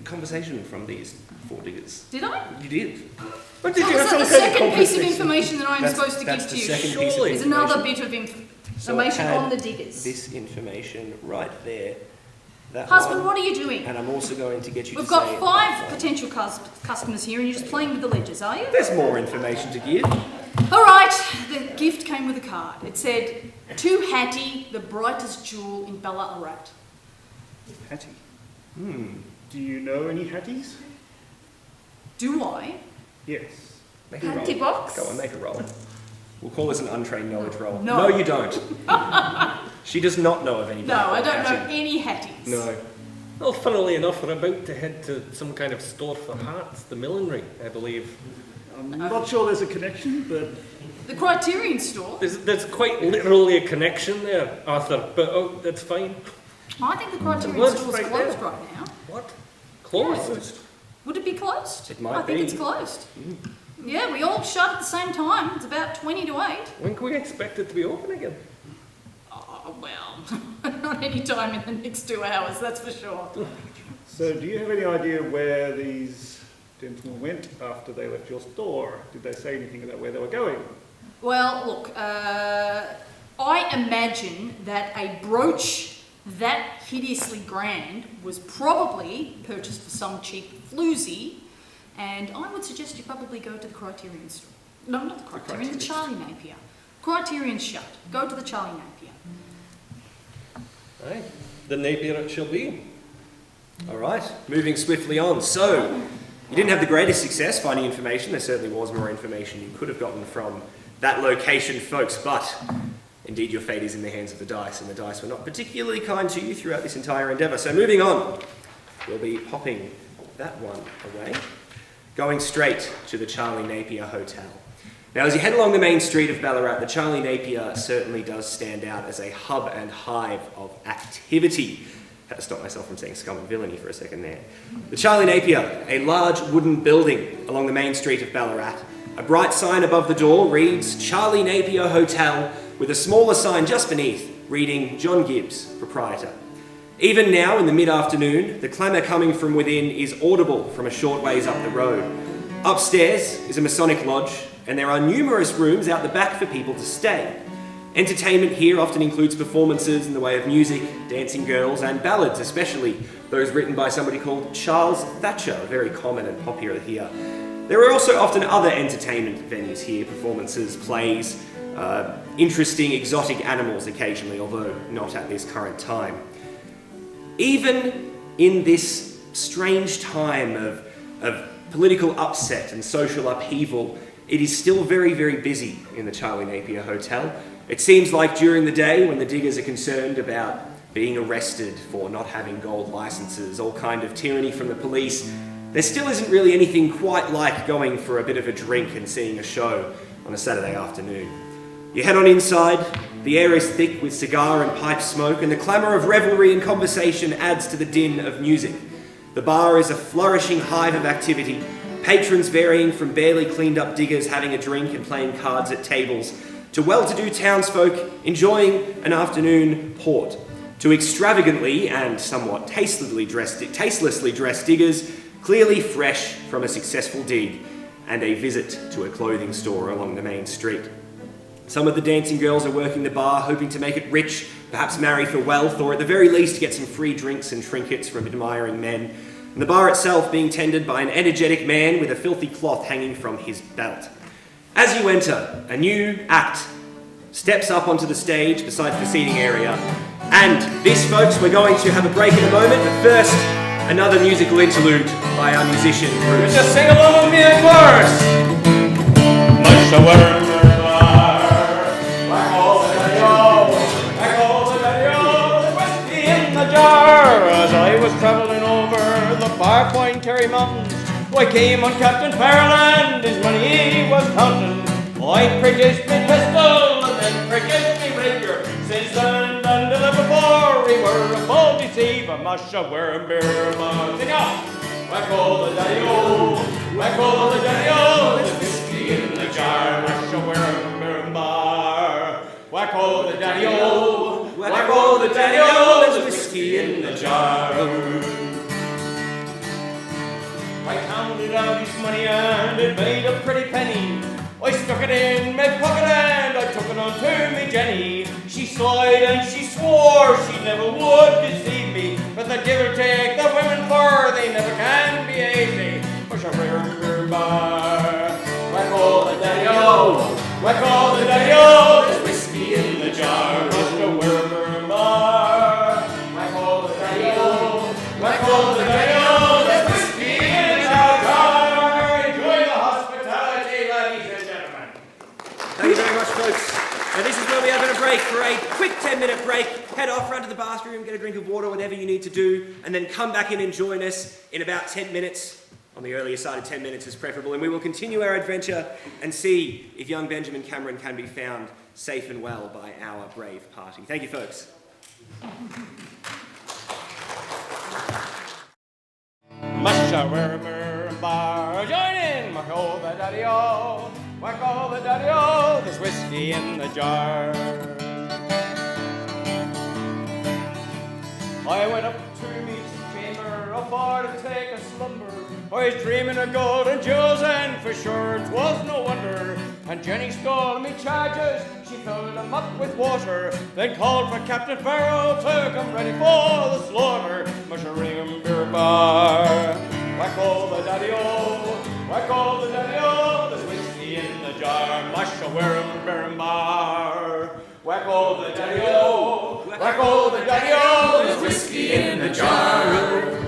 conversation from these 4 diggers? Did I? You did. But did Oh, you is have that the some kind of second piece of conversation? information that I'm supposed to give That's to the you? second piece of Surely. There's information. another bit of So I information had on the diggers. This information right there. That Husband, one. what are you doing? And I'm also going to get you We've to got say 5 that one. potential customers here, and you're just playing with the ledgers, are you? There's more information to give. All right, the gift came with a card. It said, "To Hattie, the brightest jewel in Ballarat." Hattie. Do you know any Hatties? Do I? Yes. Make a roll. Empty box? Go on, make a roll. We'll call this an untrained knowledge roll. No. you don't. She does not know of anybody. No, I called don't know Hattie. any Hatties. No. Well, funnily enough, we're about to head to some kind of store for hats, the millinery, I believe. I'm not sure there's a connection, but The Criterion store? There's quite literally a connection there, Arthur, but oh, that's fine. I think the Criterion What's store's right closed there? right now. What? Closed? Would it be closed? It might I think be. it's closed. Yeah, we all shut at the same time. It's about 20 to 8. When can we expect it to be open again? Oh, well, not any time in the next 2 hours, that's for sure. so do you have any idea where these gentlemen went after they left your store? Did they say anything about where they were going? Well, look, I imagine that a brooch that hideously grand was probably purchased for some cheap floozy, and I would suggest you probably go to the Criterion store. No, not the Criterion, the Charlie Napier. Criterion's shut. Go to the Charlie Napier. Aye, the Napier it shall be. All right, moving swiftly on. So, you didn't have the greatest success finding information. There certainly was more information you could have gotten from that location, folks, but indeed your fate is in the hands of the dice, and the dice were not particularly kind to you throughout this entire endeavour. So moving on, we'll be popping that one away, going straight to the Charlie Napier Hotel. Now, as you head along the main street of Ballarat, the Charlie Napier certainly does stand out as a hub and hive of activity. had to stop myself from saying scum and villainy for a second there. The Charlie Napier, a large wooden building along the main street of Ballarat. A bright sign above the door reads Charlie Napier Hotel, with a smaller sign just beneath reading John Gibbs, proprietor. Even now in the mid-afternoon, the clamour coming from within is audible from a short ways up the road. Upstairs is a Masonic Lodge, and there are numerous rooms out the back for people to stay. Entertainment here often includes performances in the way of music, dancing girls, and ballads, especially those written by somebody called Charles Thatcher, very common and popular here. There are also often other entertainment venues here, performances, plays, interesting exotic animals occasionally, although not at this current time. Even in this strange time of political upset and social upheaval, it is still very, very busy in the Charlie Napier Hotel. It seems like during the day, when the diggers are concerned about being arrested for not having gold licenses, all kind of tyranny from the police, there still isn't really anything quite like going for a bit of a drink and seeing a show on a Saturday afternoon. You head on inside, the air is thick with cigar and pipe smoke, and the clamour of revelry and conversation adds to the din of music. The bar is a flourishing hive of activity, patrons varying from barely cleaned up diggers having a drink and playing cards at tables, to well-to-do townsfolk enjoying an afternoon port, to extravagantly and somewhat tastelessly dressed diggers, clearly fresh from a successful dig and a visit to a clothing store along the main street. Some of the dancing girls are working the bar, hoping to make it rich, perhaps marry for wealth, or at the very least get some free drinks and trinkets from admiring men, and the bar itself being tended by an energetic man with a filthy cloth hanging from his belt. As you enter, a new act steps up onto the stage beside the seating area. And this, folks, we're going to have a break in a moment, but first, another musical interlude by our musician, Bruce. Just sing along with me in chorus. Much the worm. As I was travelling over the far Point Terry Mountains, I came on Captain Farrell and his money he was counting. I produced me pistol and then produced me rapier. Since then and the before we were a bold deceiver. Masha worm beer man. Sing on! Whack all the daddy-o, whack all the daddy-o, there's whiskey in the jar. Masha worm beer bar. Whack all the daddy-o, whack all the daddy-o, there's whiskey in the jar. I counted out his money and it made a pretty penny. I stuck it in my pocket and I took it on to me Jenny. She sighed and she swore she never would deceive me, but the give or take the women for, they never can be easy. Push a rear bar. Whack all the daddy-o, whack all the daddy-o, there's whiskey in the jar. Push a rear bar. Whack all the daddy-o, whack all the daddy-o, there's whiskey in the jar. Enjoy the hospitality, ladies and gentlemen. Thank you very much, folks. Now this is where we are going to break for a quick 10-minute break. Head off, run to the bathroom, get a drink of water, whatever you need to do, and then come back in and join us in about 10 minutes. On the earlier side of 10 minutes is preferable, and we will continue our adventure and see if young Benjamin Cameron can be found safe and well by our brave party. Thank you, folks. Masha wormer bar, join in, whack all the daddy-o, whack all the daddy-o, there's whiskey in the jar. I went up to meet chamber, afar to take a slumber. I was dreaming of gold and jewels, and for sure it was no wonder. And Jenny stole me charges, she filled them up with water, then called for Captain Farrell to come ready for the slaughter. Musha ring 'em beer bar, whack all the daddy-o, whack all the daddy-o, there's whiskey in the jar. Musha wear 'em beer bar, whack all the daddy-o, whack all the daddy-o, there's whiskey in the jar.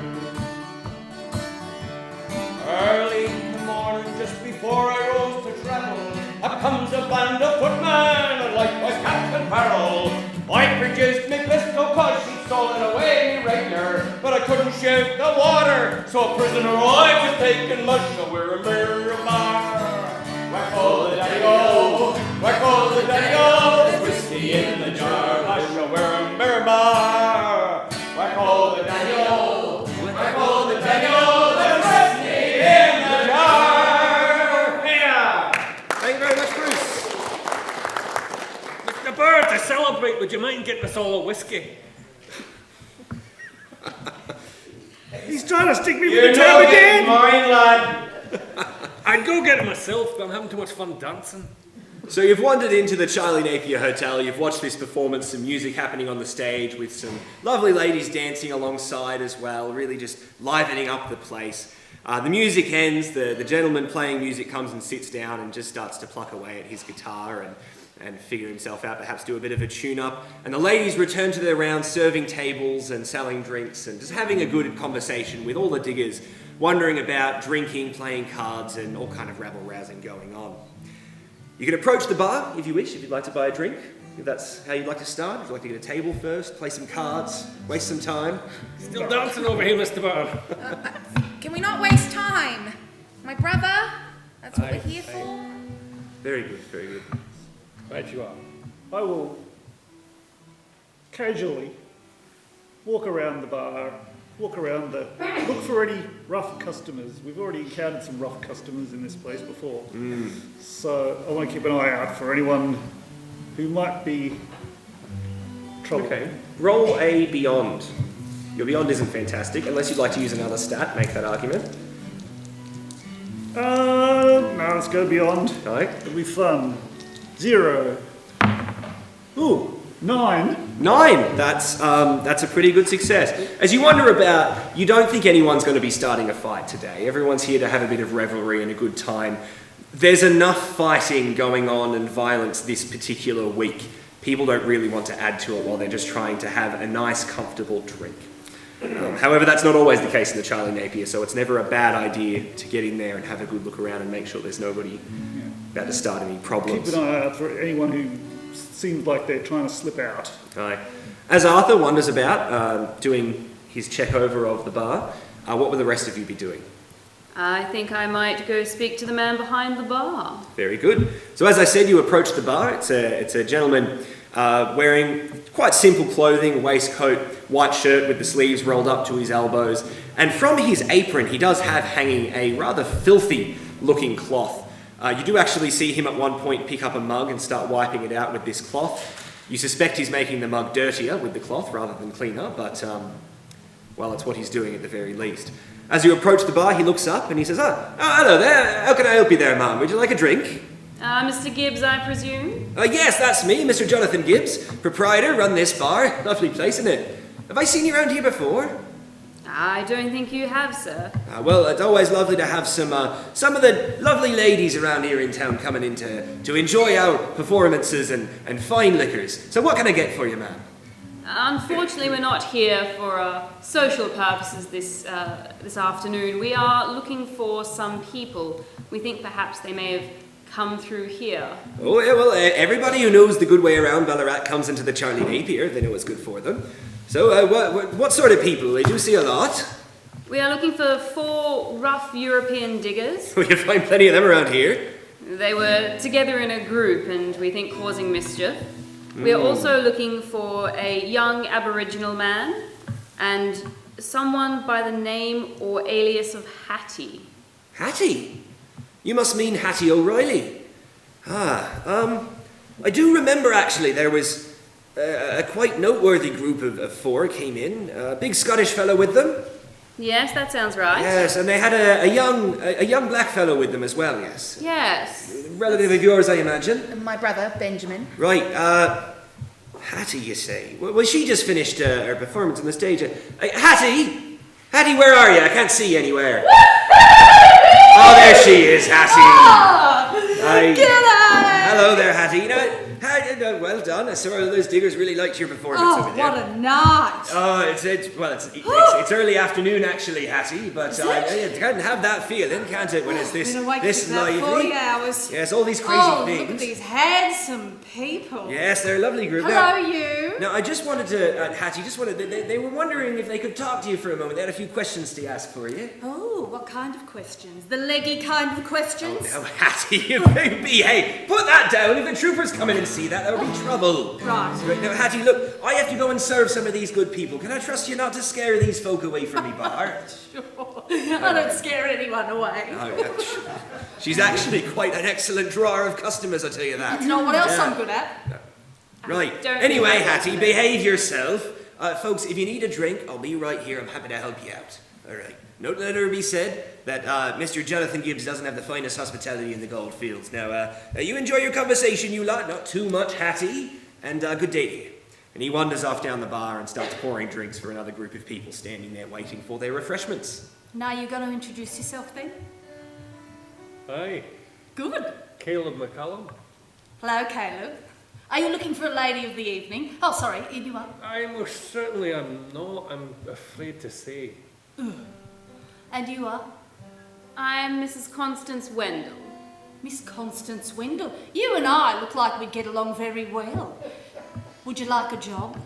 Early in the morning, just before I rose to travel, up comes a band of footmen, and likewise Captain Farrell. I produced me pistol, cause she'd stolen away me regular, but I couldn't shoot the water, so a prisoner I was taken. Musha wear a mirror bar, whack all the daddy-o, whack all the daddy-o, there's whiskey in the jar. Musha wear a mirror bar, whack all the would you mind getting us all a whiskey? He's trying to stick me with the tail again! Mine, lad. I'd go get it myself, but I'm having too much fun dancing. So you've wandered into the Charlie Napier Hotel, you've watched this performance, some music happening on the stage with some lovely ladies dancing alongside as well, really just livening up the place. The music ends, the gentleman playing music comes and sits down and just starts to pluck away at his guitar and figure himself out, perhaps do a bit of a tune-up. And the ladies return to their round, serving tables and selling drinks and just having a good conversation with all the diggers, wondering about drinking, playing cards and all kind of rabble-rousing going on. You can approach the bar if you wish, if you'd like to buy a drink, if that's how you'd like to start. If you'd like to get a table first, play some cards, waste some time. Still dancing over here, Mr Bar. Can we not waste time? My brother, that's what we're here for. Very good, very good. Right you are. I will casually walk around the bar, look for any rough customers. We've already encountered some rough customers in this place before. So I want to keep an eye out for anyone who might be trouble. Okay. Roll a Beyond. Your Beyond isn't fantastic, unless you'd like to use another stat, make that argument. No, let's go Beyond. No? It'll be fun. 0. Ooh, 9. 9! That's a pretty good success. As you wonder about, you don't think anyone's going to be starting a fight today. Everyone's here to have a bit of revelry and a good time. There's enough fighting going on and violence this particular week. People don't really want to add to it while they're just trying to have a nice, comfortable drink. However, that's not always the case in the Charlie Napier, so it's never a bad idea to get in there and have a good look around and make sure there's nobody about to start any problems. Keep an eye out for anyone who seems like they're trying to slip out. Aye. As Arthur wanders about, doing his check over of the bar, what will the rest of you be doing? I think I might go speak to the man behind the bar. Very good. So as I said, you approach the bar. It's a gentleman wearing quite simple clothing, a waistcoat, white shirt with the sleeves rolled up to his elbows. And from his apron, he does have hanging a rather filthy looking cloth. You do actually see him at one point pick up a mug and start wiping it out with this cloth. You suspect he's making the mug dirtier with the cloth rather than cleaner, but, well, it's what he's doing at the very least. As you approach the bar, he looks up and he says, oh, hello there. How can I help you there, ma'am? Would you like a drink? Mr. Gibbs, I presume? Yes, that's me, Mr. Jonathan Gibbs, proprietor, run this bar. Lovely place, isn't it? Have I seen you around here before? I don't think you have, sir. Well, it's always lovely to have some of the lovely ladies around here in town coming in to enjoy our performances and fine liquors. So what can I get for you, ma'am? Unfortunately, we're not here for social purposes this afternoon. We are looking for some people. We think perhaps they may have come through here. Oh, yeah, well, everybody who knows the good way around Ballarat comes into the Charlie Napier. They know it's good for them. So, what sort of people? We do see a lot. We are looking for 4 rough European diggers. We can find plenty of them around here. They were together in a group and we think causing mischief. We are also looking for a young Aboriginal man and someone by the name or alias of Hattie. Hattie? You must mean Hattie O'Reilly. I do remember actually there was a quite noteworthy group of 4 came in. A big Scottish fellow with them. Yes, that sounds right. Yes, and they had a young black fellow with them as well, yes. Yes. Relative of yours, I imagine. My brother, Benjamin. Right, Hattie, you say? Well, she just finished her performance on the stage. Hattie! Hattie, where are you? I can't see you anywhere. Oh, there she is, Hattie. G'day! Hello there, Hattie. You know, well done. I saw those diggers really liked your performance over there. What a night! Oh, it's early afternoon actually, Hattie, but you can't have that feeling, can't it, when it's this lively? 40 hours. Yes, all these crazy things. Look at these handsome people. Yes, they're a lovely group. Hello, you. Now, I just wanted to, Hattie, they were wondering if they could talk to you for a moment. They had a few questions to ask for you. Oh, what kind of questions? The leggy kind of questions? Oh, now, Hattie, you behave. Put that down. If the troopers come in and see that, there will be trouble. Right. Now, Hattie, look, I have to go and serve some of these good people. Can I trust you not to scare these folk away from me, bar? Sure. I don't scare anyone away. Oh, she's actually quite an excellent drawer of customers, I tell you that. You know what else I'm good at? Right. Don't Anyway, think I Hattie, know. behave yourself. Folks, if you need a drink, I'll be right here. I'm happy to help you out. All right. Don't let her be said that Mr. Jonathan Gibbs doesn't have the finest hospitality in the goldfields. Now, you enjoy your conversation, you lot. Not too much, Hattie. And good day to you. And he wanders off down the bar and starts pouring drinks for another group of people standing there waiting for their refreshments. Now you're going to introduce yourself then? Aye, Good. Caleb McCallum. Hello, Caleb. Are you looking for a lady of the evening? Oh, sorry, you are. I most certainly am not, I'm afraid to say. And you are? I'm Mrs. Constance Wendell. Miss Constance Wendell. You and I look like we get along very well. Would you like a job?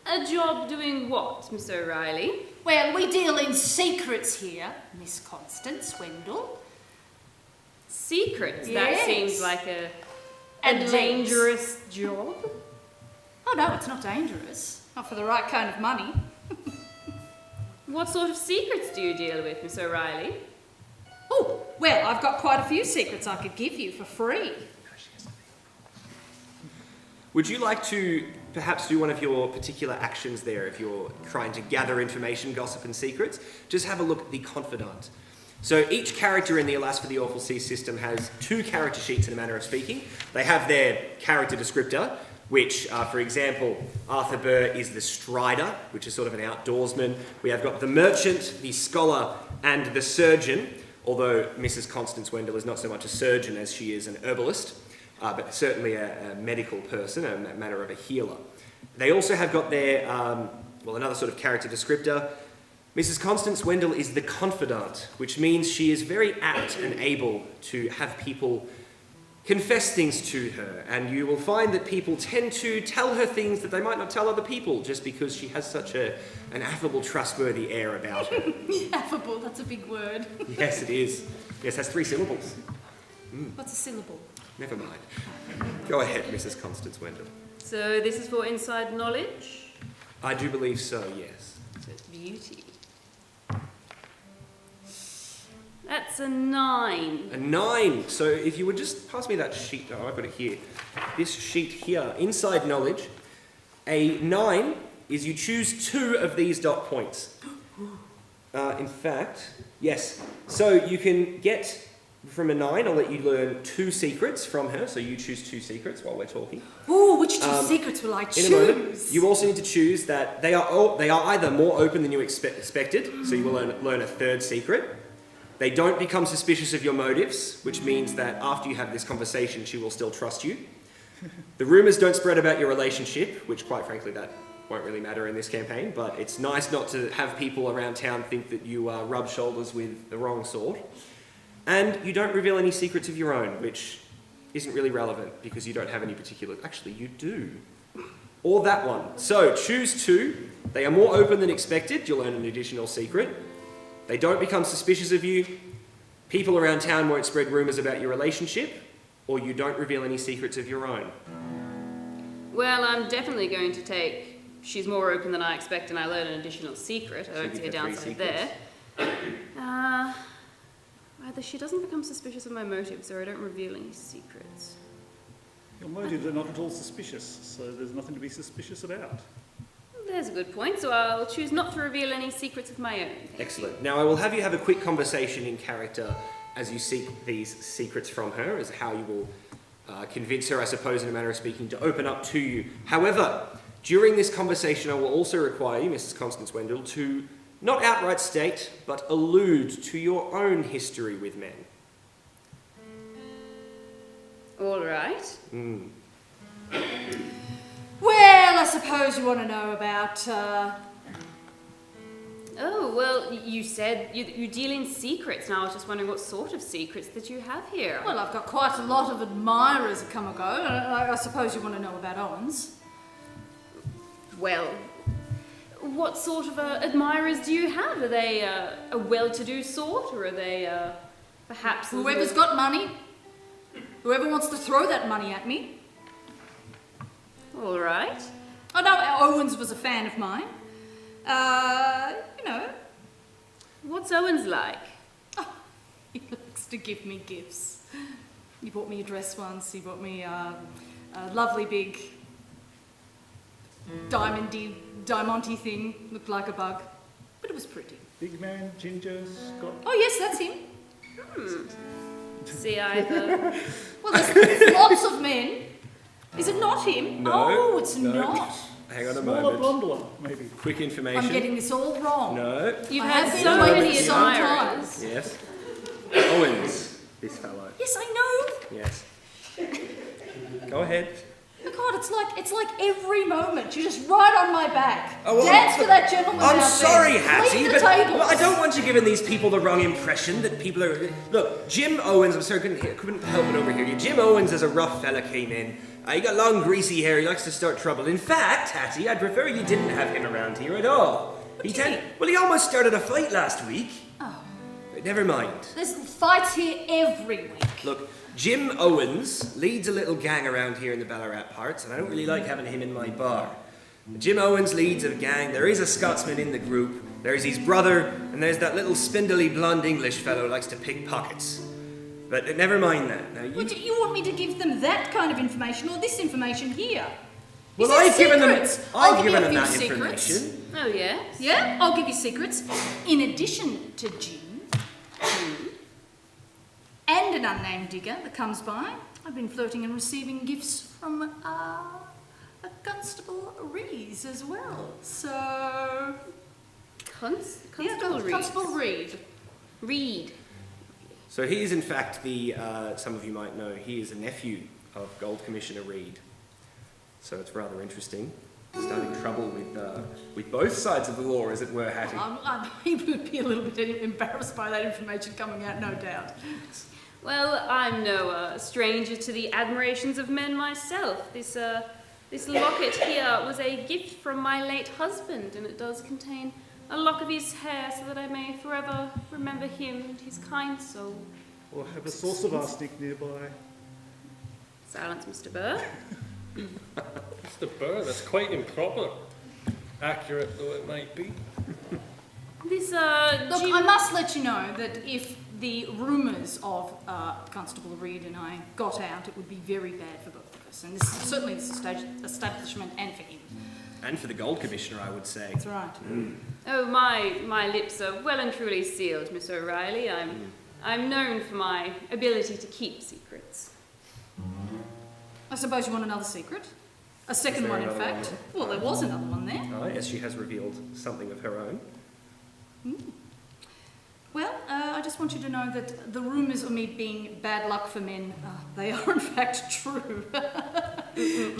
A job doing what, Miss O'Reilly? Well, we deal in secrets here, Miss Constance Wendell. Secrets? Yes. That seems like a And dangerous job. Oh no, it's not dangerous. Not for the right kind of money. What sort of secrets do you deal with, Miss O'Reilly? Oh, well, I've got quite a few secrets I could give you for free. Would you like to perhaps do one of your particular actions there if you're trying to gather information, gossip and secrets? Just have a look at the confidant. So each character in the Alas for the Awful Sea system has 2 character sheets in a manner of speaking. They have their character descriptor, which, for example, Arthur Burke is the strider, which is sort of an outdoorsman. We have got the merchant, the scholar, and the surgeon, although Mrs. Constance Wendell is not so much a surgeon as she is an herbalist, but certainly a medical person, a manner of a healer. They also have got their, another sort of character descriptor. Mrs. Constance Wendell is the confidant, which means she is very apt and able to have people confess things to her, and you will find that people tend to tell her things that they might not tell other people just because she has such an affable, trustworthy air about her. Affable, that's a big word. Yes, it is. Yes, it has 3 syllables. What's a syllable? Never mind. Go ahead, Mrs. Constance Wendell. So this is for inside knowledge? I do believe so, yes. So it's beauty. That's a 9. A 9. So if you would just pass me that sheet. Oh, I've got it here. This sheet here, inside knowledge. A 9 is you choose 2 of these dot points. In fact, yes. So you can get from a 9, I'll let you learn 2 secrets from her. So you choose 2 secrets while we're talking. Ooh, which 2 secrets will I choose? In a moment, you also need to choose that they are either more open than you expected, so you will learn a 3rd secret. They don't become suspicious of your motives, which means that after you have this conversation, she will still trust you. The rumours don't spread about your relationship, which quite frankly that won't really matter in this campaign, but it's nice not to have people around town think that you rub shoulders with the wrong sort. And you don't reveal any secrets of your own, which isn't really relevant because you don't have any particular... Actually, you do. Or that one. So choose 2. They are more open than expected. You'll learn an additional secret. They don't become suspicious of you. People around town won't spread rumours about your relationship, or you don't reveal any secrets of your own. Well, I'm definitely going to take she's more open than I expect and I learn an additional secret. I So don't you see a get 3 downside secrets. there. Either she doesn't become suspicious of my motives or I don't reveal any secrets. Your motives are not at all suspicious, so there's nothing to be suspicious about. There's a good point, so I'll choose not to reveal any secrets of my own. Thank Excellent. Now I will have you have a quick conversation in character as you seek these secrets from her, as how you will convince her, I suppose, in a manner of speaking, to open up to you. However, during this conversation I will also require you, Mrs. Constance Wendell, to not outright state, but allude to your own history with men. All right. Well, I suppose you want to know about, Oh, well, you said you deal in secrets. Now I was just wondering what sort of secrets that you have here. Well, I've got quite a lot of admirers that come and go. I suppose you want to know about Owens. Well, what sort of admirers do you have? Are they a well-to-do sort, or are they perhaps... Whoever's got money. Whoever wants to throw that money at me. All right. Oh no, Owens was a fan of mine. You know. What's Owens like? Oh, he likes to give me gifts. You bought me a dress once, you bought me a lovely big diamondy thing, looked like a bug, but it was pretty. Big man, ginger, Scott. Oh yes, that's him. See either. Well, there's lots of men. Is it not him? No, oh, it's no. not. Hang on a Smaller, moment. blonde one, maybe. Quick information. I'm getting this all wrong. No. You've I had have been so away many for some admirers. time. Yes. Owens, this fellow. Yes, I know. Yes. Go ahead. Oh God, it's like every moment you're just right on my back. Oh, well, Dance for that gentleman I'm out sorry, there. Hattie, Clean the but tables. I don't want you giving these people the wrong impression that people are. Look, Jim Owens. I'm sorry, couldn't help but overhear you. Jim Owens is a rough fella. Came in. He got long, greasy hair. He likes to start trouble. In fact, Hattie, I'd prefer you didn't have him around here at all. He almost started a fight last week. Oh. But never mind. There's fights here every week. Look, Jim Owens leads a little gang around here in the Ballarat parts, and I don't really like having him in my bar. Jim Owens leads a gang. There is a Scotsman in the group. There's his brother, and there's that little spindly blonde English fellow who likes to pick pockets. But never mind that. Now Would you want me to give them that kind of information or this information here? Well, Is I've there given them. secrets? I've I'll given give them you a that few secrets. information. Oh, yes? Yeah, I'll give you secrets. In addition to Jim, and an unnamed digger that comes by, I've been flirting and receiving gifts from a Constable Rees as well. So, Constable Reed. Constable Reed. Reed. So he is, in fact, some of you might know, he is a nephew of Gold Commissioner Reed. So it's rather interesting. Starting trouble with both sides of the law, as it were, Hattie. He would be a little bit embarrassed by that information coming out, no doubt. Well, I'm no stranger to the admirations of men myself. This locket here was a gift from my late husband, and it does contain a lock of his hair so that I may forever remember him and his kind soul. Or have a source of arsenic nearby. Silence, Mr. Burke. Mr. Burke, that's quite improper. Accurate though it might be. This, Look, Jim... I must let you know that if the rumours of Constable Reed and I got out, it would be very bad for both of us. And this is certainly this establishment and for him. And for the Gold Commissioner, I would say. That's right. Oh, my lips are well and truly sealed, Miss O'Reilly. I'm known for my ability to keep secrets. I suppose you want another secret? A second there one, in another fact. Well, there was another one there. Oh, yes, she has revealed something of her own. Well, I just want you to know that the rumours of me being bad luck for men, they are in fact true.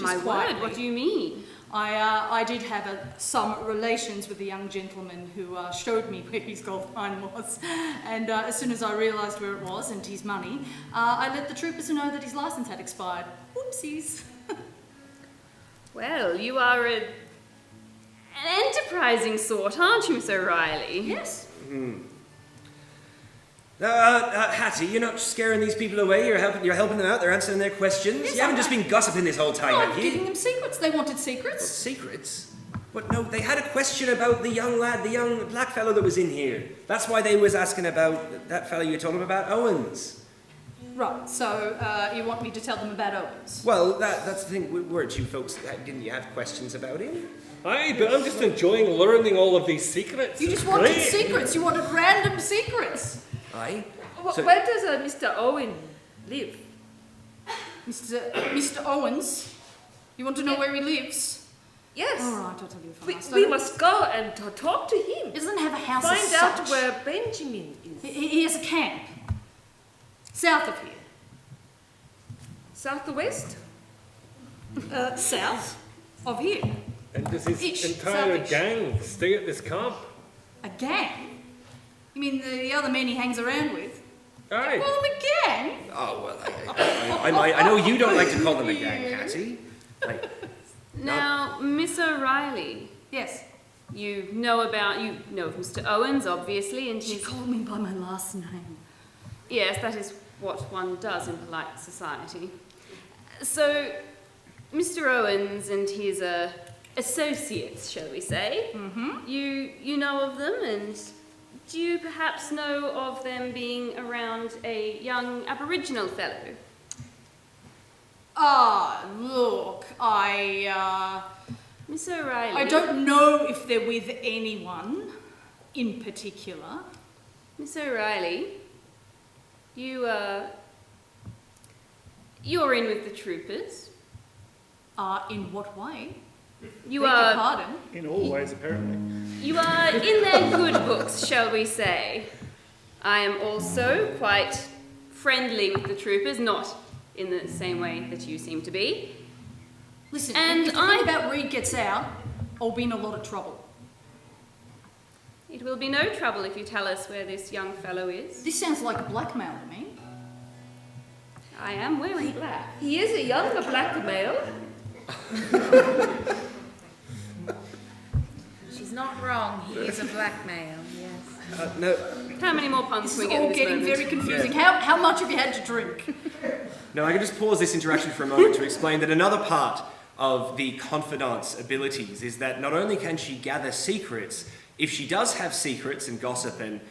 My word, what do you mean? I did have some relations with a young gentleman who showed me where his gold mine was, and as soon as I realised where it was and his money, I let the troopers know that his licence had expired. Whoopsies. Well, you are an enterprising sort, aren't you, Miss O'Reilly? Yes. Hattie, you're not scaring these people away. You're helping them out. They're answering their questions. Yes, you haven't just been gossiping this whole time, No, have I'm you? giving them secrets. They wanted secrets. Secrets? But no, they had a question about the young lad, the young black fellow that was in here. That's why they was asking about that fellow you told them about, Owens. Right, so you want me to tell them about Owens? Well, that's the thing. Weren't you folks? Didn't you have questions about him? Aye, but I'm just enjoying learning all of these secrets. You It's just wanted great. secrets. You wanted random secrets. Aye. Where does Mr. Owen live? Mr. Owens, you want to know where he lives? Yes. All right, I'll tell you if I must. We must go and talk to him. He doesn't have a house Find as out such. where Benjamin is. He has a camp south of here. South to west? South of here. And does his Ish, entire selfish. gang stay at this camp? A gang? You mean the other men he hangs around with? Aye. Call them a gang? Oh well, I know you don't like to call them a gang, Hattie. Now, Miss O'Reilly, Yes. you know of Mr. Owens, obviously, and She his... called me by my last name. Yes, that is what one does in polite society. So, Mr. Owens and his associates, shall we say, you know of them, and do you perhaps know of them being around a young Aboriginal fellow? Look, Miss O'Reilly. I don't know if they're with anyone in particular. Miss O'Reilly, you're in with the troopers. In what way? You Beg your are. pardon? In all ways, apparently. You are in their good books, shall we say. I am also quite friendly with the troopers, not in the same way that you seem to be. Listen, And if the thing about Reed gets out, I'll be in a lot of trouble. It will be no trouble if you tell us where this young fellow is. This sounds like blackmail to me. I am wearing black. He is a younger blackmail. She's not wrong. He is a blackmail, yes. No, How many more puns This can is we get all in this getting moment? very confusing. How much have you had to drink? no, I can just pause this interaction for a moment to explain that another part of the confidante's abilities is that not only can she gather secrets, if she does have secrets and gossip and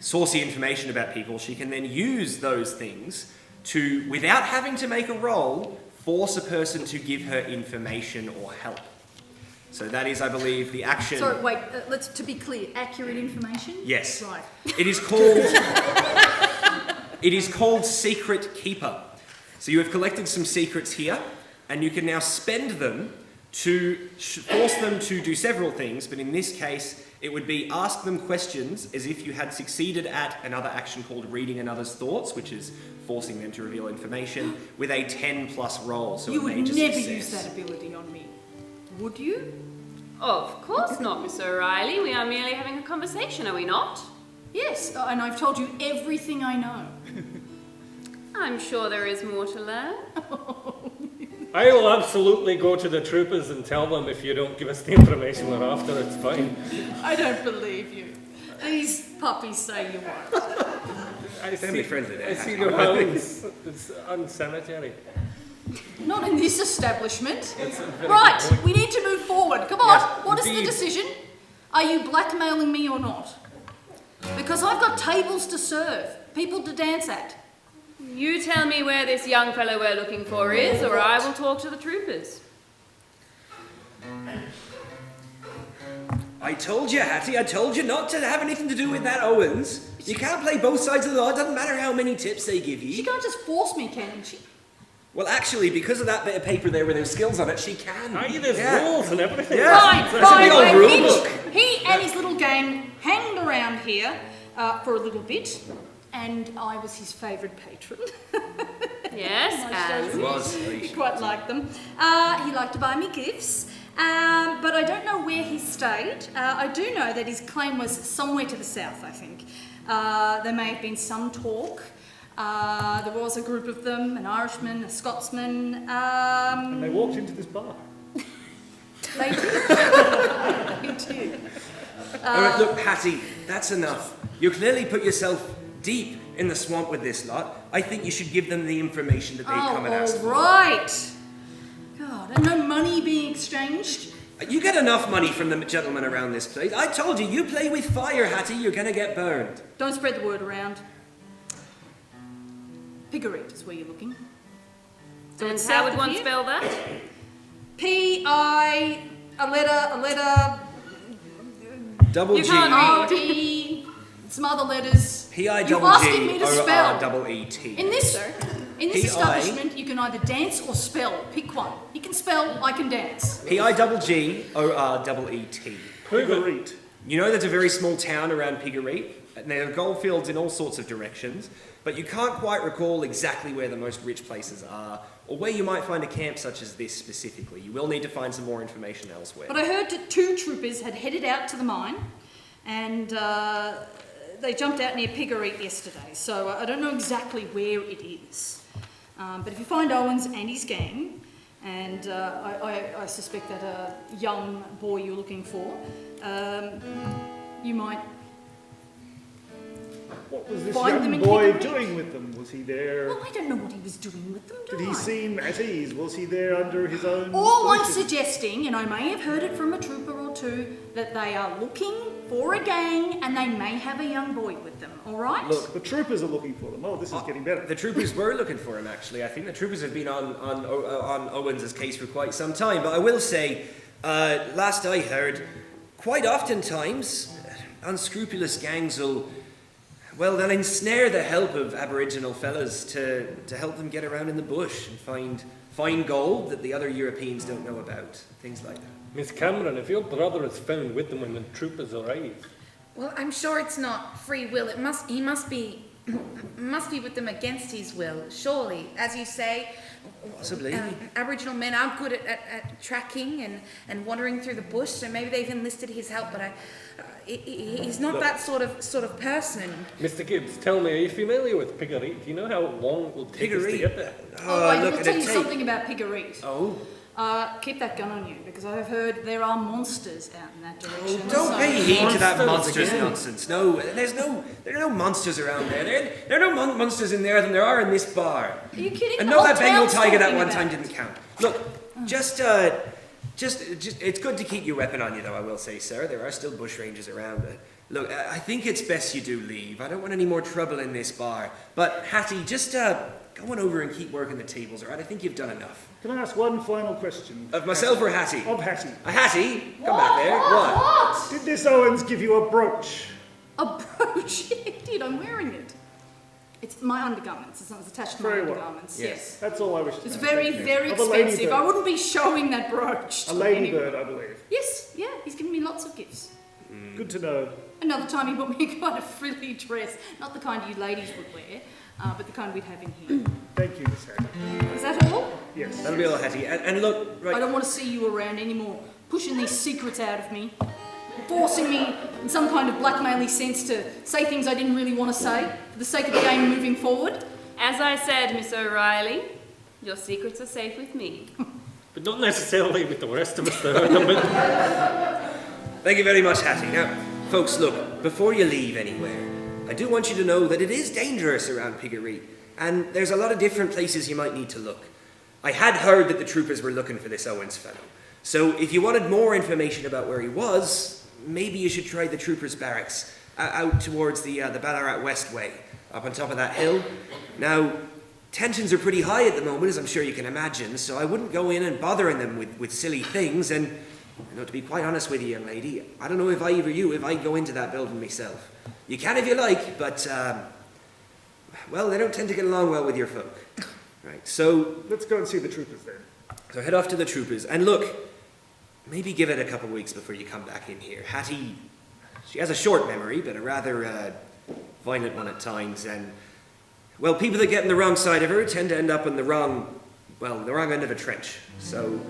saucy information about people, she can then use those things to, without having to make a roll, force a person to give her information or help. So that is, I believe, the action. Sorry, wait, to be clear, accurate information? Yes. Right. It is called Secret Keeper. So you have collected some secrets here, and you can now spend them to force them to do several things, but in this case, it would be ask them questions as if you had succeeded at another action called reading another's thoughts, which is forcing them to reveal information, with a 10+ roll. So You a would major never success. use that ability on me, would you? Of course not, Miss O'Reilly. We are merely having a conversation, are we not? Yes, and I've told you everything I know. I'm sure there is more to learn. I will absolutely go to the troopers and tell them if you don't give us the information we're after, it's fine. I don't believe you. These puppies say you won't. Family friendly there. I see the hounds. It's unsanitary. Not in this establishment. That's a very Right, good point. we need to move forward. Come on, Yes, what is the indeed. decision? Are you blackmailing me or not? Because I've got tables to serve, people to dance at. You tell me where this young fellow we're looking for is, or I will talk to the troopers. I told you, Hattie, I told you not to have anything to do with that Owens. You can't play both sides of the law. It doesn't matter how many tips they give She you. can't just force me, can she? Well, actually, because of that bit of paper there with those skills on it, she can. Aye, there's Yeah. rules and everything. Yeah. Fine, That's a fine, big old fine. rule book. He and his little gang hanged around here for a little bit, and I was his favourite patron. Yes, It and was. He quite liked them. He liked to buy me gifts, but I don't know where he stayed. I do know that his claim was somewhere to the south, I think. There may have been some talk. There was a group of them, an Irishman, a Scotsman. And they walked into this bar. They did. They did. All right, look, Hattie, that's enough. You clearly put yourself deep in the swamp with this lot. I think you should give them the information that they come and ask all for. right. God, and no money being exchanged. You get enough money from the gentlemen around this place. I told you, you play with fire, Hattie, you're gonna get burned. Don't spread the word around. Piggery is where you're looking. So and it's how south would of one here. spell that? P-I, a letter, Double You G. can't read. R-E, some other letters. P-I You're double asking G me to O spell. R double E T. In this P.I. establishment, you can either dance or spell. Pick one. You can spell, I can dance. P-I double G O R double E T. Piggereet. You know there's a very small town around Piggereet, and there are goldfields in all sorts of directions, but you can't quite recall exactly where the most rich places are, or where you might find a camp such as this specifically. You will need to find some more information elsewhere. But I heard that 2 troopers had headed out to the mine, and they jumped out near Piggereet yesterday, so I don't know exactly where it is. But if you find Owens and his gang, and I suspect that a young boy you're looking for, you might... What was this Find them young in boy Piggereet. doing with them? Was he there? Well, I don't know what he was doing with them, do Did I? he seem at ease? Was he there under his own All I'm volition? suggesting, and I may have heard it from a trooper or two, that they are looking for a gang, and they may have a young boy with them, all right? Look, The troopers are looking for them. Oh, this is getting better. the troopers were looking for him, actually. I think the troopers have been on Owens' case for quite some time. But I will say, last I heard, quite oftentimes, unscrupulous gangs will, well, they'll ensnare the help of Aboriginal fellas to help them get around in the bush and find gold that the other Europeans don't know about. Things like that. Miss Cameron, if your brother is found with them when the troopers arrive, Well, I'm sure it's not free will. He must be with them against his will, surely. As you say, Possibly. Aboriginal men are good at tracking and wandering through the bush, so maybe they've enlisted his help, but he's not that sort of person. Mr. Gibbs, tell me, are you familiar with Piggereet? Do you know how long it will take us to get there? I look will at tell it you take. something about Piggereet. Oh, Keep that gun on you, because I've heard there are monsters out in that direction. don't pay heed to that Monsters monsters again. nonsense. No, there are no monsters around there. There are no monsters in there than there are in this bar. Are you kidding? And The no, whole that Bengal town's tiger that talking one about time it. didn't count. Look, just it's good to keep your weapon on you, though. I will say, sir, there are still bushrangers around. Look, I think it's best you do leave. I don't want any more trouble in this bar. But Hattie, just go on over and keep working the tables, all right? I think you've done enough. Can I ask one final question? Of myself or Hattie? Of Hattie. Hattie, come back there. What? Did this Owens give you a brooch? A brooch? Yeah, it did. I'm wearing it. It's my undergarments. It's attached to my Very well. undergarments. Yes. Yes. That's all I wish to It's know. very, Thank you. very Of a expensive. ladybird. I wouldn't be showing that brooch. A to ladybird, anyone. I believe. Yes, yeah. He's given me lots of gifts. Good to know. Another time he bought me a kind of frilly dress. Not the kind you ladies would wear, but the kind we'd have in here. Thank you, Miss Hattie. Is that all? Yes. That'll be all, Hattie. And look, I right. don't want to see you around anymore, pushing these secrets out of me, forcing me in some kind of blackmaily sense to say things I didn't really want to say for the sake of the game moving forward. As I said, Miss O'Reilly, your secrets are safe with me. But not necessarily with the rest of us that heard them. But Thank you very much, Hattie. Now, folks, look, before you leave anywhere, I do want you to know that it is dangerous around Piggereet, and there's a lot of different places you might need to look. I had heard that the troopers were looking for this Owens fellow, so if you wanted more information about where he was, maybe you should try the Troopers Barracks out towards the Ballarat West Way, up on top of that hill. Now, tensions are pretty high at the moment, as I'm sure you can imagine, so I wouldn't go in and bothering them with silly things, and to be quite honest with you, young lady, I don't know if I'd go into that building myself. You can if you like, but, well, they don't tend to get along well with your folk. Right, so Let's go and see the troopers then. So head off to the troopers, and look, maybe give it a couple of weeks before you come back in here. Hattie, she has a short memory, but a rather violent one at times, and, well, people that get on the wrong side of her tend to end up on the wrong end of a trench. So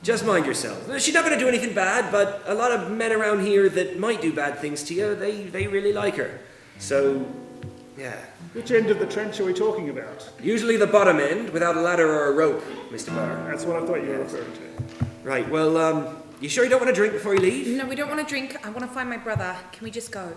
just mind yourself. She's not going to do anything bad, but a lot of men around here that might do bad things to you, they really like her. So, yeah. Which end of the trench are we talking about? Usually the bottom end, without a ladder or a rope, Mr. Barr. That's what I thought you were referring to. Right, well, you sure you don't want to drink before you leave? No, we don't want to drink. I want to find my brother. Can we just go?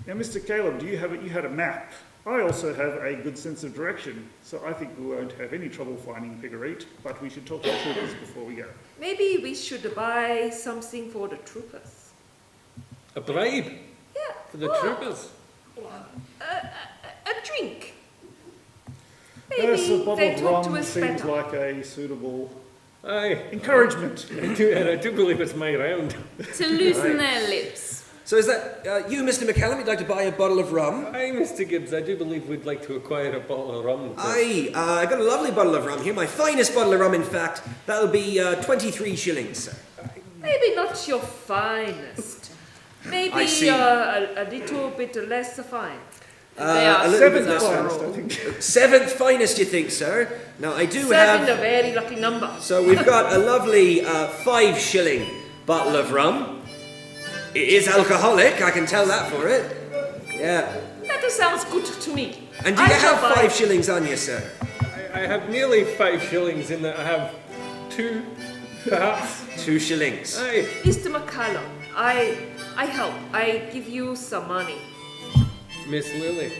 Now, Mr. Caleb, you had a map. I also have a good sense of direction, so I think we won't have any trouble finding Piggereet, but we should talk to the troopers before we go. Maybe we should buy something for the troopers. a bribe Yeah. for the well, troopers. A drink. Yes, a Maybe bottle they of talk to rum us seems better. like a suitable Aye, encouragement. I do believe it's my round. To loosen their lips. So is that you, Mr. McCallum, you'd like to buy a bottle of rum? Aye, Mr. Gibbs, I do believe we'd like to acquire a bottle of rum. Aye, I got a lovely bottle of rum here, my finest bottle of rum, in fact. That'll be 23 shillings, sir. Maybe not your finest. Maybe I see. a little bit less fine. They are a little bit Seventh less. finest, I think. Seventh finest, you think, sir? Now, I do Seven, a have... very lucky number. So we've got a lovely 5 shilling bottle of rum. It is alcoholic, I can tell that for it. Yeah. That sounds good to me. And do I you shall have buy- 5 shillings on you, sir? I have nearly 5 shillings in that. I have 2, perhaps. 2 shillings. Aye. Mr. McCallum, I help. I give you some money. Miss Lily,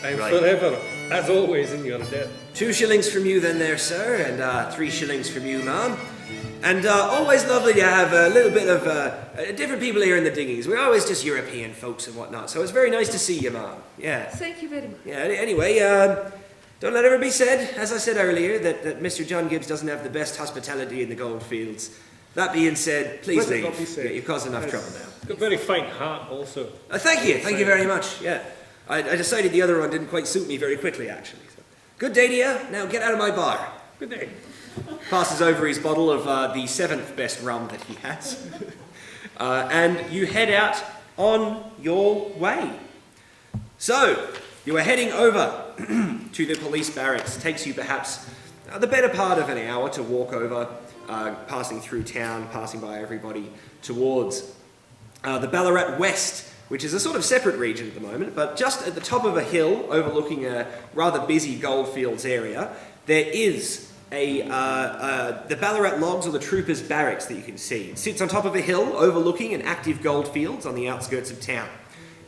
I'm Right. forever, as always, in your debt. 2 shillings from you then there, sir, and 3 shillings from you, ma'am. And always lovely to have a little bit of different people here in the diggings. We're always just European folks and whatnot, so it's very nice to see you, Mum. Yeah. Thank you very much. Yeah, anyway, don't let it ever be said, as I said earlier, that Mr John Gibbs doesn't have the best hospitality in the goldfields. That being said, please leave. Yeah, you've caused enough trouble now. Got a very fine hat also. Thank you very much, yeah. I decided the other one didn't quite suit me very quickly, actually. So. Good day to you. Now get out of my bar. Good day. Passes over his bottle of the 7th best rum that he has. And you head out on your way. So, you are heading over to the police barracks. It takes you perhaps the better part of an hour to walk over, passing through town, passing by everybody, towards the Ballarat West, which is a sort of separate region at the moment, but just at the top of a hill overlooking a rather busy goldfields area, there is the Ballarat Logs, or the Troopers Barracks, that you can see. It sits on top of a hill overlooking an active goldfields on the outskirts of town.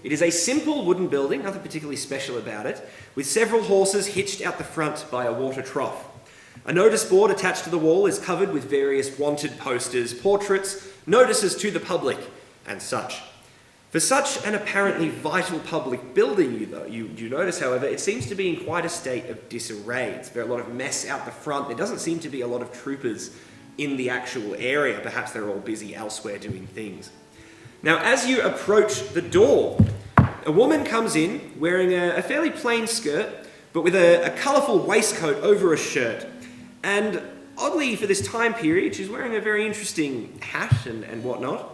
It is a simple wooden building, nothing particularly special about it, with several horses hitched out the front by a water trough. A notice board attached to the wall is covered with various wanted posters, portraits, notices to the public, and such. For such an apparently vital public building, you notice, however, it seems to be in quite a state of disarray. There's a lot of mess out the front. There doesn't seem to be a lot of troopers in the actual area. Perhaps they're all busy elsewhere doing things. Now, as you approach the door, a woman comes in wearing a fairly plain skirt, but with a colourful waistcoat over a shirt. And oddly, for this time period, she's wearing a very interesting hat and whatnot.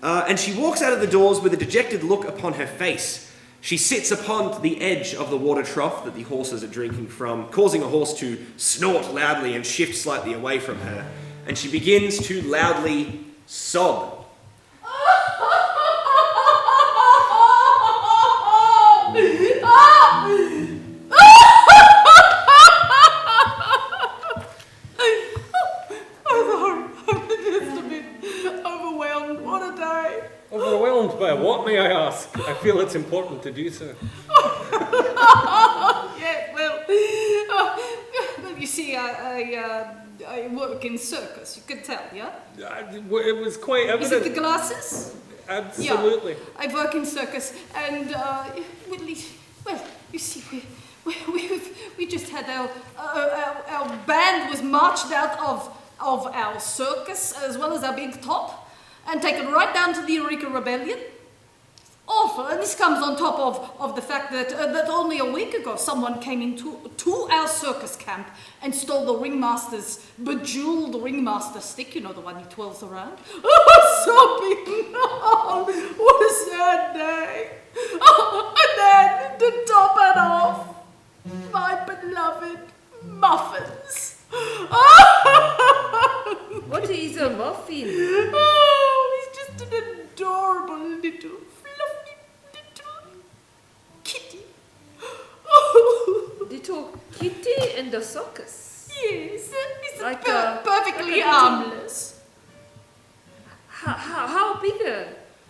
And she walks out of the doors with a dejected look upon her face. She sits upon the edge of the water trough that the horses are drinking from, causing a horse to snort loudly and shift slightly away from her. And she begins to loudly sob. Overwhelmed by what, may I ask? I feel it's important to do so. Yeah, well, you see, I work in circus, you can tell, yeah? It was quite evident. Is it the glasses? Absolutely. Yeah, I work in circus, and, well, you see, we just had our band was marched out of our circus, as well as our big top, and taken right down to the Eureka Rebellion. Awful, and this comes on top of the fact that only a week ago someone came into our circus camp and stole the ringmaster's bejeweled ringmaster stick, you know, the one he twirls around. Sobbing, what a sad day. And then, to top it off, my beloved muffins. What is a muffin? Oh, he's just an adorable little, fluffy little kitty. Little kitty in the circus. Yes, he's Like perfectly like a harmless. How big a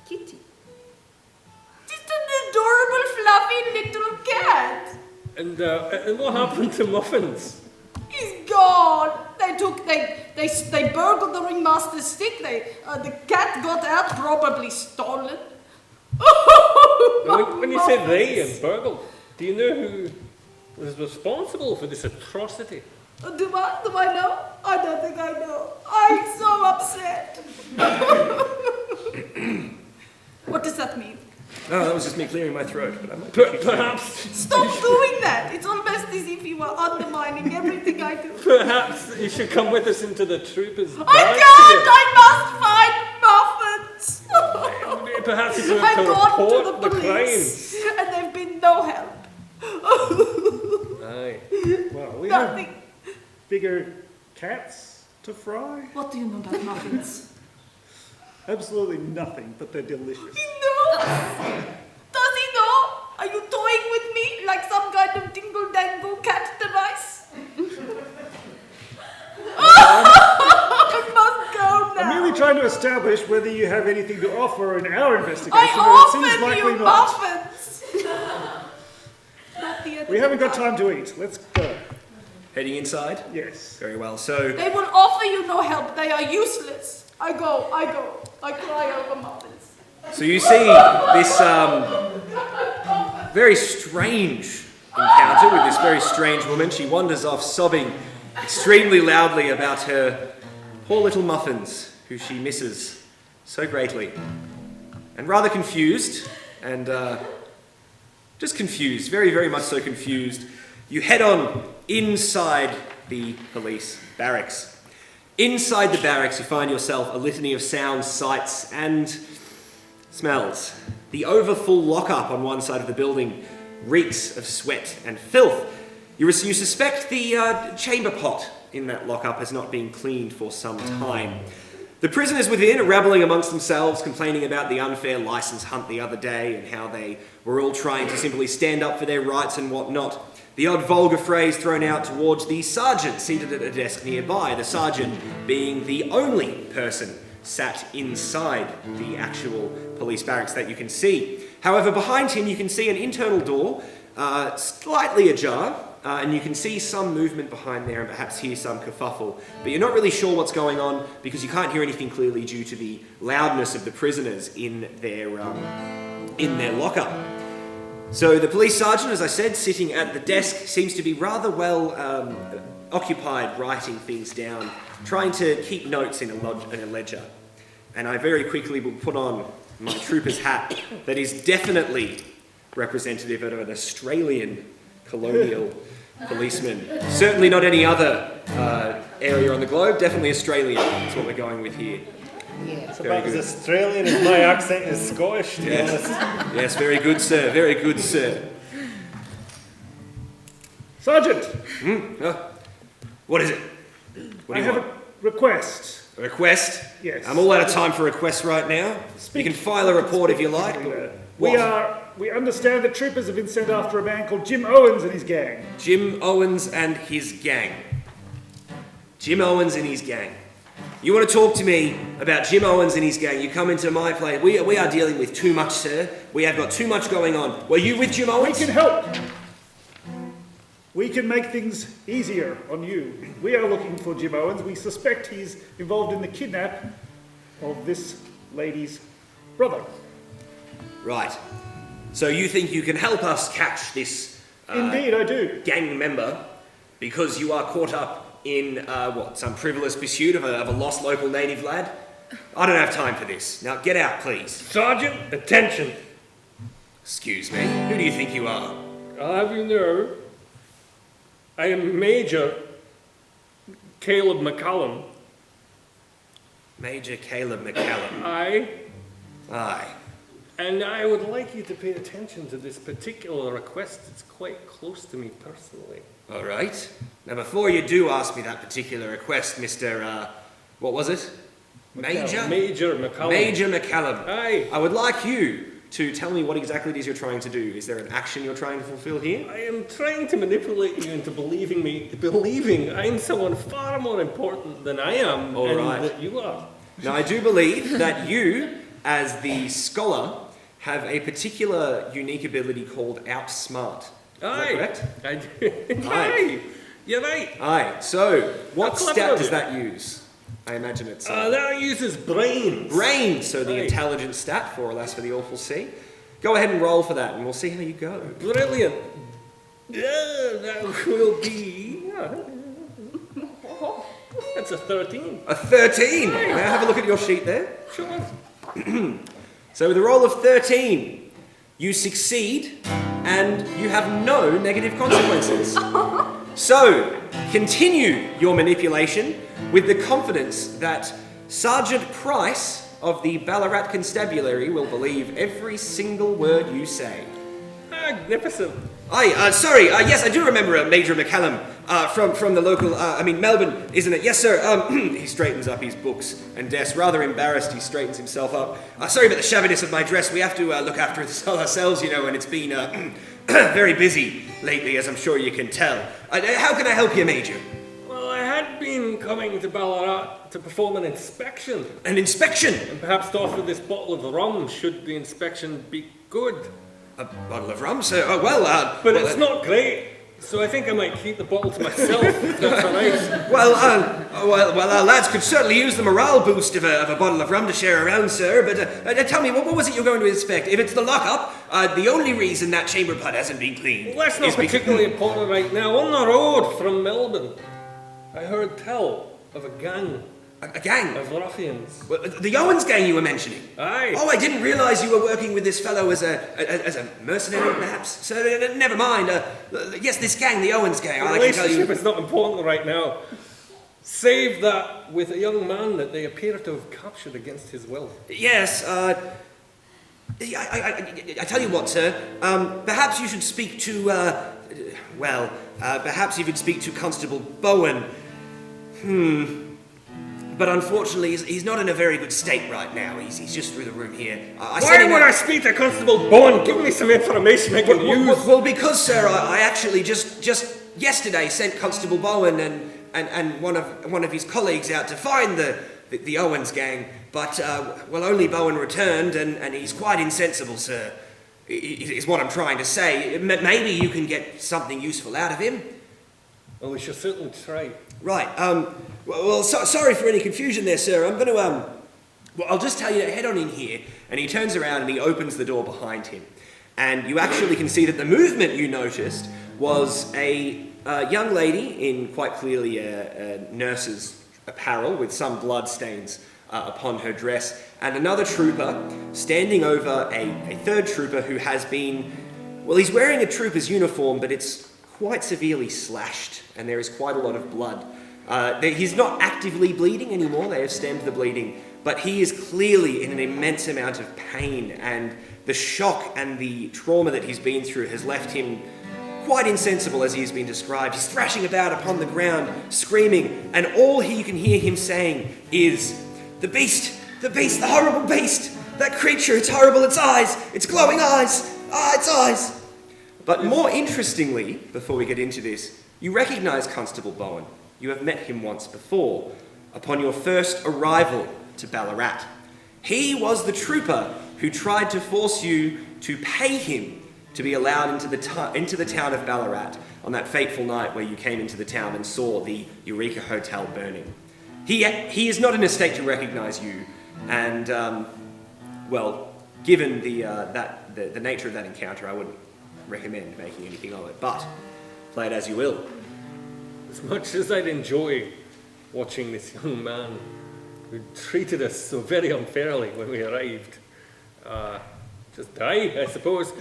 kitty? Just an adorable, fluffy little cat. And what happened to Muffins? He's gone. They burgled the ringmaster's stick. The cat got out, probably stolen. When you say they and burgled, do you know who was responsible for this atrocity? Do I know? I don't think I know. I'm so upset. What does that mean? Oh, that was just me clearing my throat. But I might Perhaps. Stop doing that. It's almost as if you were undermining everything I do. Perhaps you should come with us into the Troopers Barracks. I must find muffins. Perhaps you could I've gone to report the the police, crimes. and they've been no help. Aye. Well, we have Nothing. bigger cats to fry. What do you know about muffins? Absolutely nothing, but they're delicious. He knows. Does he know? Are you toying with me like some kind of dingle-dangle cat device? I must go now. I'm merely trying to establish whether you have anything to offer in our investigation, I but it seems offered likely you not. muffins. Not the other We haven't got time. time to eat. Let's go. Heading inside? Yes. Very well. So, They will offer you no help. They are useless. I go. I cry over mothers. so you see this very strange encounter with this very strange woman. She wanders off sobbing extremely loudly about her poor little muffins, who she misses so greatly. And rather confused, and just confused, very, very much so confused, you head on inside the police barracks. Inside the barracks, you find yourself a litany of sounds, sights, and smells. The overfull lockup on one side of the building reeks of sweat and filth. You suspect the chamber pot in that lockup has not been cleaned for some time. The prisoners within are rabbling amongst themselves, complaining about the unfair licence hunt the other day and how they were all trying to simply stand up for their rights and whatnot. The odd vulgar phrase thrown out towards the sergeant seated at a desk nearby, the sergeant being the only person sat inside the actual police barracks that you can see. However, behind him you can see an internal door, slightly ajar, and you can see some movement behind there and perhaps hear some kerfuffle. But you're not really sure what's going on because you can't hear anything clearly due to the loudness of the prisoners in their lockup. So the police sergeant, as I said, sitting at the desk, seems to be rather well occupied writing things down, trying to keep notes in a ledger. And I very quickly will put on my trooper's hat that is definitely representative of an Australian colonial policeman. Certainly not any other area on the globe, definitely Australian. That's what we're going with here. Yeah. It's about as Australian as my accent is Scottish, to be honest. Yes, very good, sir. Very good, sir. Sergeant, What is it? What do I you have want? a request. A request? Yes. I'm all out of time for requests right now. You can file a report if you like. We understand that troopers have been sent after a man called Jim Owens and his gang. Jim Owens and his gang. Jim Owens and his gang. You want to talk to me about Jim Owens and his gang? You come into my place. We are dealing with too much, sir. We have got too much going on. Were you with Jim Owens? We can help. We can make things easier on you. We are looking for Jim Owens. We suspect he's involved in the kidnap of this lady's brother. Right. So you think you can help us catch this Indeed, I do. gang member because you are caught up in, some frivolous pursuit of a lost local native lad? I don't have time for this. Now get out, please. Sergeant, attention. Excuse me. Who do you think you are? I'll have you know, I am Major Caleb McCallum. Major Caleb McCallum. Aye. And I would like you to pay attention to this particular request. It's quite close to me personally. All right. Now, before you do ask me that particular request, Mr. What was it? Major? Major McCallum. Major McCallum. Aye. I would like you to tell me what exactly it is you're trying to do. Is there an action you're trying to fulfill here? I am trying to manipulate you into believing I'm someone far more important than I am All and right. that you are. Now, I do believe that you, as the scholar, have a particular unique ability called outsmart. Is that correct? I do. Aye. Aye. You're right. Aye. So, what How clever stat of does you. that use? I imagine it's That uses brains. brain. So the Aye. intelligence stat, 4 alas for the awful C. Go ahead and roll for that, and we'll see how you go. Brilliant. Yeah, that will be. That's a 13. A 13. May I have a look at your sheet there? Sure. So with a roll of 13, you succeed, and you have no negative consequences. So, continue your manipulation with the confidence that Sergeant Price of the Ballarat Constabulary will believe every single word you say. Magnificent. Yes, I do remember Major McCallum from the local, Melbourne, isn't it? Yes, sir. He straightens up his books and desk. Rather embarrassed, he straightens himself up. Sorry about the shabbiness of my dress. We have to look after it ourselves, and it's been very busy lately, as I'm sure you can tell. How can I help you, Major? Well, I had been coming to Ballarat to perform an inspection. An inspection? And perhaps to offer this bottle of rum should the inspection be good. A bottle of rum, sir? But it's not great. So I think I might keep the bottle to myself, if that's all right. Well, lads could certainly use the morale boost of a bottle of rum to share around, sir. But tell me, what was it you're going to inspect? If it's the lockup, the only reason that chamber pot hasn't been cleaned. Well, that's not particularly important right now. On the road from Melbourne, I heard tell of a gang. A gang? Of ruffians. Well, the Owens gang you were mentioning? Aye. Oh, I didn't realise you were working with this fellow as a mercenary, perhaps? So, never mind. Yes, this gang, the Owens gang. The relationship is not important right now. Save that with a young man that they appear to have captured against his will. Yes, I tell you what, sir. Perhaps you should speak to, perhaps you could speak to Constable Bowen. But unfortunately, he's not in a very good state right now. He's just through the room here. Why would I speak to Constable Bowen? Give me some information I can use. Well, because, sir, I actually just yesterday sent Constable Bowen and one of his colleagues out to find the Owens gang. But, only Bowen returned, and he's quite insensible, sir, is what I'm trying to say. Maybe you can get something useful out of him. Well, we shall certainly try. Right, sorry for any confusion there, sir. I'm going to, I'll just tell you to head on in here. And he turns around and he opens the door behind him. And you actually can see that the movement you noticed was a young lady in quite clearly a nurse's apparel with some blood stains upon her dress, and another trooper standing over a third trooper who has been, he's wearing a trooper's uniform, but it's quite severely slashed, and there is quite a lot of blood. He's not actively bleeding anymore, they have stemmed the bleeding, but he is clearly in an immense amount of pain, and the shock and the trauma that he's been through has left him quite insensible, as he has been described. He's thrashing about upon the ground, screaming, and all you can hear him saying is, the beast, the horrible beast, that creature, it's horrible, its eyes, its glowing eyes, its eyes. But more interestingly, before we get into this, you recognise Constable Bowen. You have met him once before, upon your first arrival to Ballarat. He was the trooper who tried to force you to pay him to be allowed into the town of Ballarat on that fateful night where you came into the town and saw the Eureka Hotel burning. He is not in a state to recognise you, and, given the nature of that encounter, I wouldn't recommend making anything of it, but play it as you will. As much as I'd enjoy watching this young man who treated us so very unfairly when we arrived, just die, I suppose.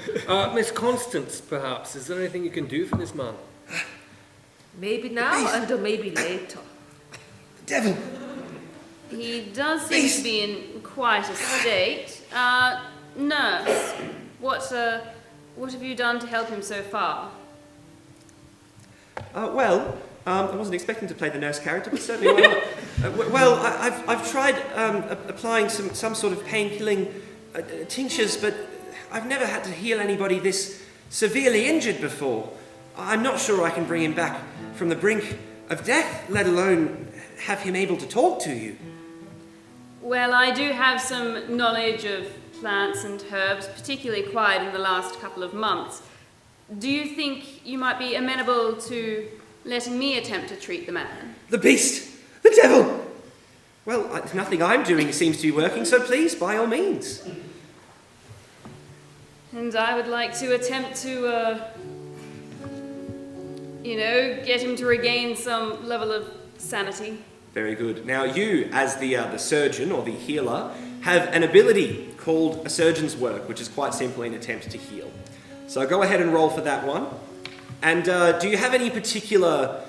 Miss Constance, perhaps, is there anything you can do for this man? Maybe now and maybe later. The devil! He does seem to be in quite a state. Nurse, what have you done to help him so far? I wasn't expecting to play the nurse character, but certainly why not? I've tried applying some sort of pain-killing tinctures, but I've never had to heal anybody this severely injured before. I'm not sure I can bring him back from the brink of death, let alone have him able to talk to you. Well, I do have some knowledge of plants and herbs, particularly acquired in the last couple of months. Do you think you might be amenable to letting me attempt to treat the man? The beast! The devil! Well, nothing I'm doing seems to be working, so please, by all means. And I would like to attempt to, get him to regain some level of sanity. Very good. Now you, as the surgeon or the healer, have an ability called a surgeon's work, which is quite simply an attempt to heal. So go ahead and roll for that one. And do you have any particular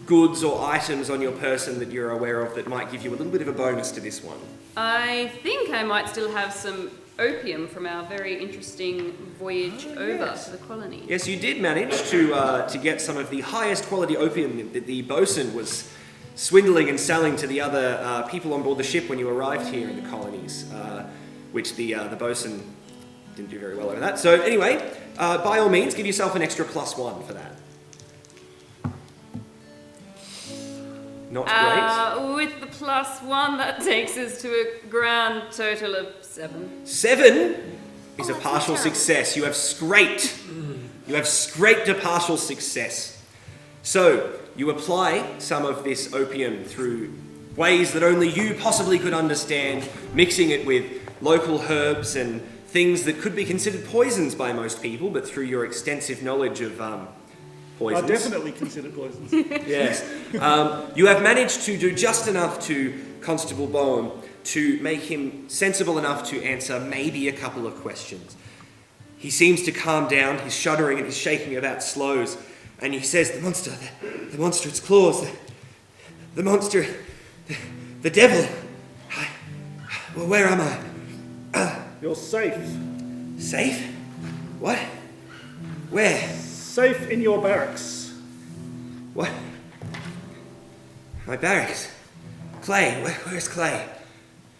goods or items on your person that you're aware of that might give you a little bit of a bonus to this one? I think I might still have some opium from our very interesting voyage over to the colony. Yes, you did manage to get some of the highest quality opium that the bosun was swindling and selling to the other people on board the ship when you arrived here in the colonies, which the bosun didn't do very well over that. So anyway, by all means, give yourself an extra +1 for that. Not great. With the +1, that takes us to a grand total of 7. 7 is a partial success. You have scraped You have scraped a partial success. So, you apply some of this opium through ways that only you possibly could understand, mixing it with local herbs and things that could be considered poisons by most people, but through your extensive knowledge of poisons. I definitely consider poisons. Yes. You have managed to do just enough to Constable Bowen to make him sensible enough to answer maybe a couple of questions. He seems to calm down, he's shuddering and he's shaking about slows, and he says, the monster, its claws, the monster, the devil. Well, where am I? You're safe. Safe? What? Where? Safe in your barracks. What? My barracks? Clay, where's Clay?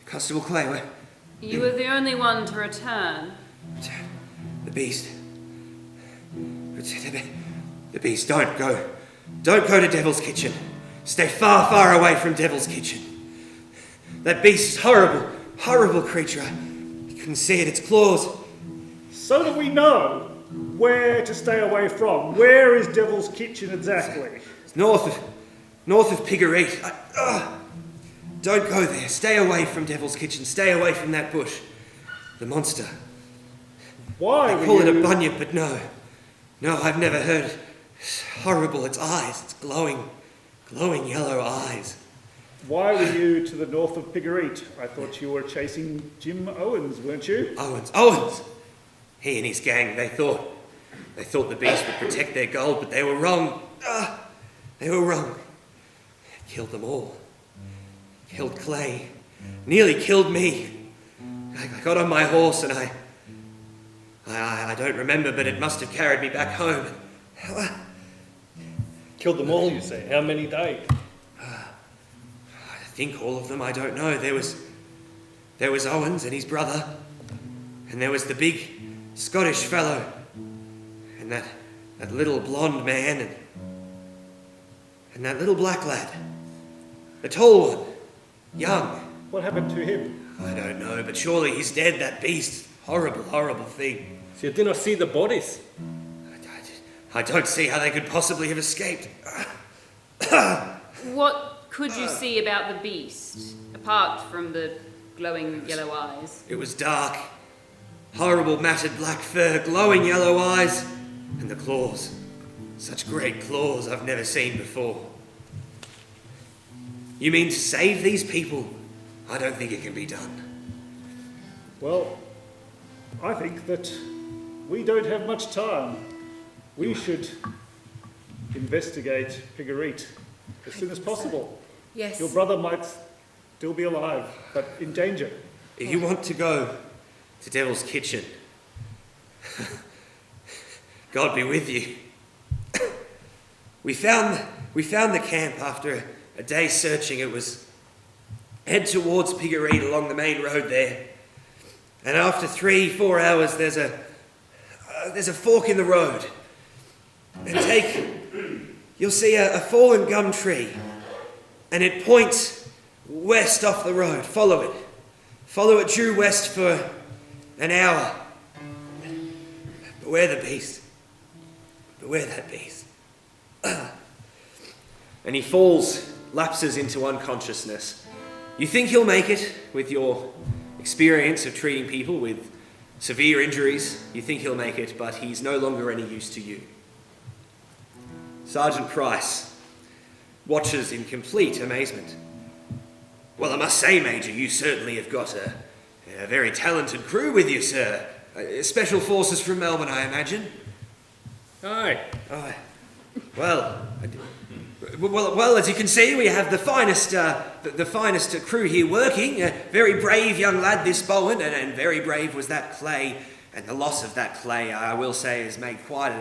Constable Clay, where? You were the only one to return. The beast. The beast, don't go. Don't go to Devil's Kitchen. Stay far, far away from Devil's Kitchen. That beast is horrible, horrible creature. You couldn't see it, its claws. So that we know where to stay away from. Where is Devil's Kitchen exactly? It's north of Piggereet. Don't go there. Stay away from Devil's Kitchen. Stay away from that bush. The monster. Why? They call it a bunyip, but no. No, I've never heard it. It's horrible. Its eyes. It's glowing yellow eyes. Why were you to the north of Piggereet? I thought you were chasing Jim Owens, weren't you? Owens! He and his gang, they thought the beast would protect their gold, but they were wrong. They were wrong. Killed them all. Killed Clay. Nearly killed me. I got on my horse and I don't remember, but it must have carried me back home. Killed them all, you say? How many died? I think all of them, I don't know. There was Owens and his brother, and there was the big Scottish fellow, and that little blonde man, and that little black lad. The tall one, young. What happened to him? I don't know, but surely he's dead, that beast. Horrible, horrible thing. So you did not see the bodies? I don't see how they could possibly have escaped. What could you see about the beast, apart from the glowing yellow eyes? It was dark. Horrible matted black fur, glowing yellow eyes, and the claws. Such great claws I've never seen before. You mean to save these people? I don't think it can be done. Well, I think that we don't have much time. We should investigate Piggereet as soon as possible. Yes. Your brother might still be alive, but in danger. If you want to go to Devil's Kitchen, God be with you. We found the camp after a day's searching. It was head towards Piggereet along the main road there. And after 3-4 hours, there's a fork in the road. And you'll see a fallen gum tree, and it points west off the road. Follow it. Follow it due west for an hour. Beware the beast. Beware that beast. And he falls, lapses into unconsciousness. You think he'll make it with your experience of treating people with severe injuries. You think he'll make it, but he's no longer any use to you. Sergeant Price watches in complete amazement. Well, I must say, Major, you certainly have got a very talented crew with you, sir. Special forces from Melbourne, I imagine. Aye. Aye. Well, as you can see, we have the finest crew here working. A very brave young lad, this Bowen, and very brave was that Clay. And the loss of that Clay, I will say, has made quite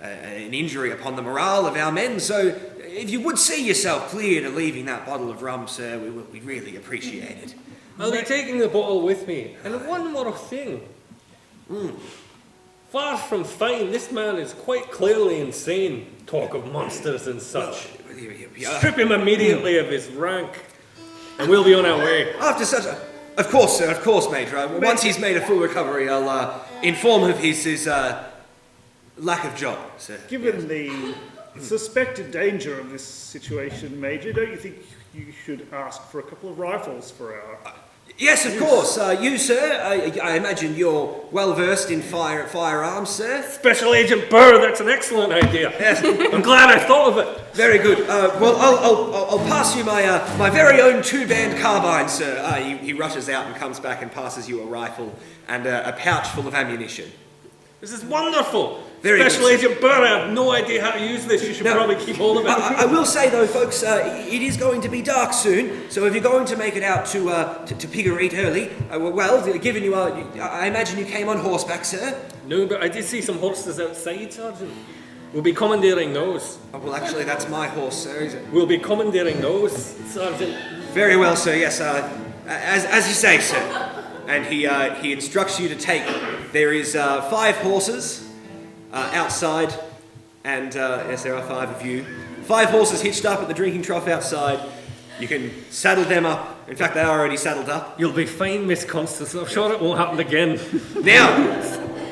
an injury upon the morale of our men. So, if you would see yourself clear to leaving that bottle of rum, sir, we'd really appreciate it. I'll be taking the bottle with me. And one more thing. Far from fine, this man is quite clearly insane. Talk of monsters and such. Strip him immediately of his rank, and we'll be on our way. After such a... Of course, sir, Major. Once he's made a full recovery, I'll inform of his lack of job, sir. Given the suspected danger of this situation, Major, don't you think you should ask for a couple of rifles for our... Yes, of course. You, sir, I imagine you're well versed in firearms, sir. Special Agent Burr, that's an excellent idea. Yes. I'm glad I thought of it. Very good. Well, I'll pass you my very own two-band carbine, sir. He rushes out and comes back and passes you a rifle and a pouch full of ammunition. This is wonderful. Very Special good, Agent Burr, I have no idea how to use this. You should probably keep hold of it. I will say, though, folks, it is going to be dark soon, so if you're going to make it out to Piggereat early, given you are... I imagine you came on horseback, sir? No, but I did see some horses outside, Sergeant. We'll be commandeering those. Oh, well, actually, that's my horse, sir, is it? We'll be commandeering those, Sergeant. Very well, sir, yes. As you say, sir. And he instructs you to take... There is 5 horses outside, and yes, there are 5 of you. 5 horses hitched up at the drinking trough outside. You can saddle them up. In fact, they are already saddled up. You'll be fine, Miss Constance. I'm sure it won't happen again. Now,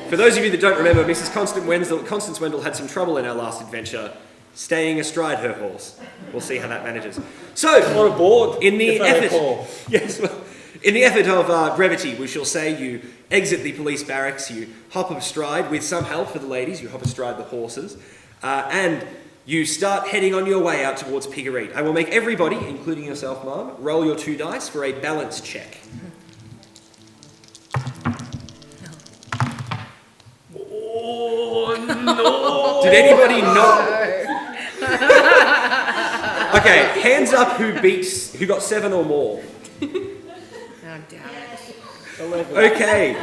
for those of you that don't remember, Mrs. Constance Wendell had some trouble in our last adventure, staying astride her horse. We'll see how that manages. So, or aboard, in the if I effort... recall. Yes, well... In the effort of brevity, we shall say you exit the police barracks, you hop astride, with some help for the ladies, you hop astride the horses, and you start heading on your way out towards Piggereat. I will make everybody, including yourself, Mom, roll your 2 dice for a balance check. Oh, no! Did anybody not... Okay, hands up who got 7 or more. Okay,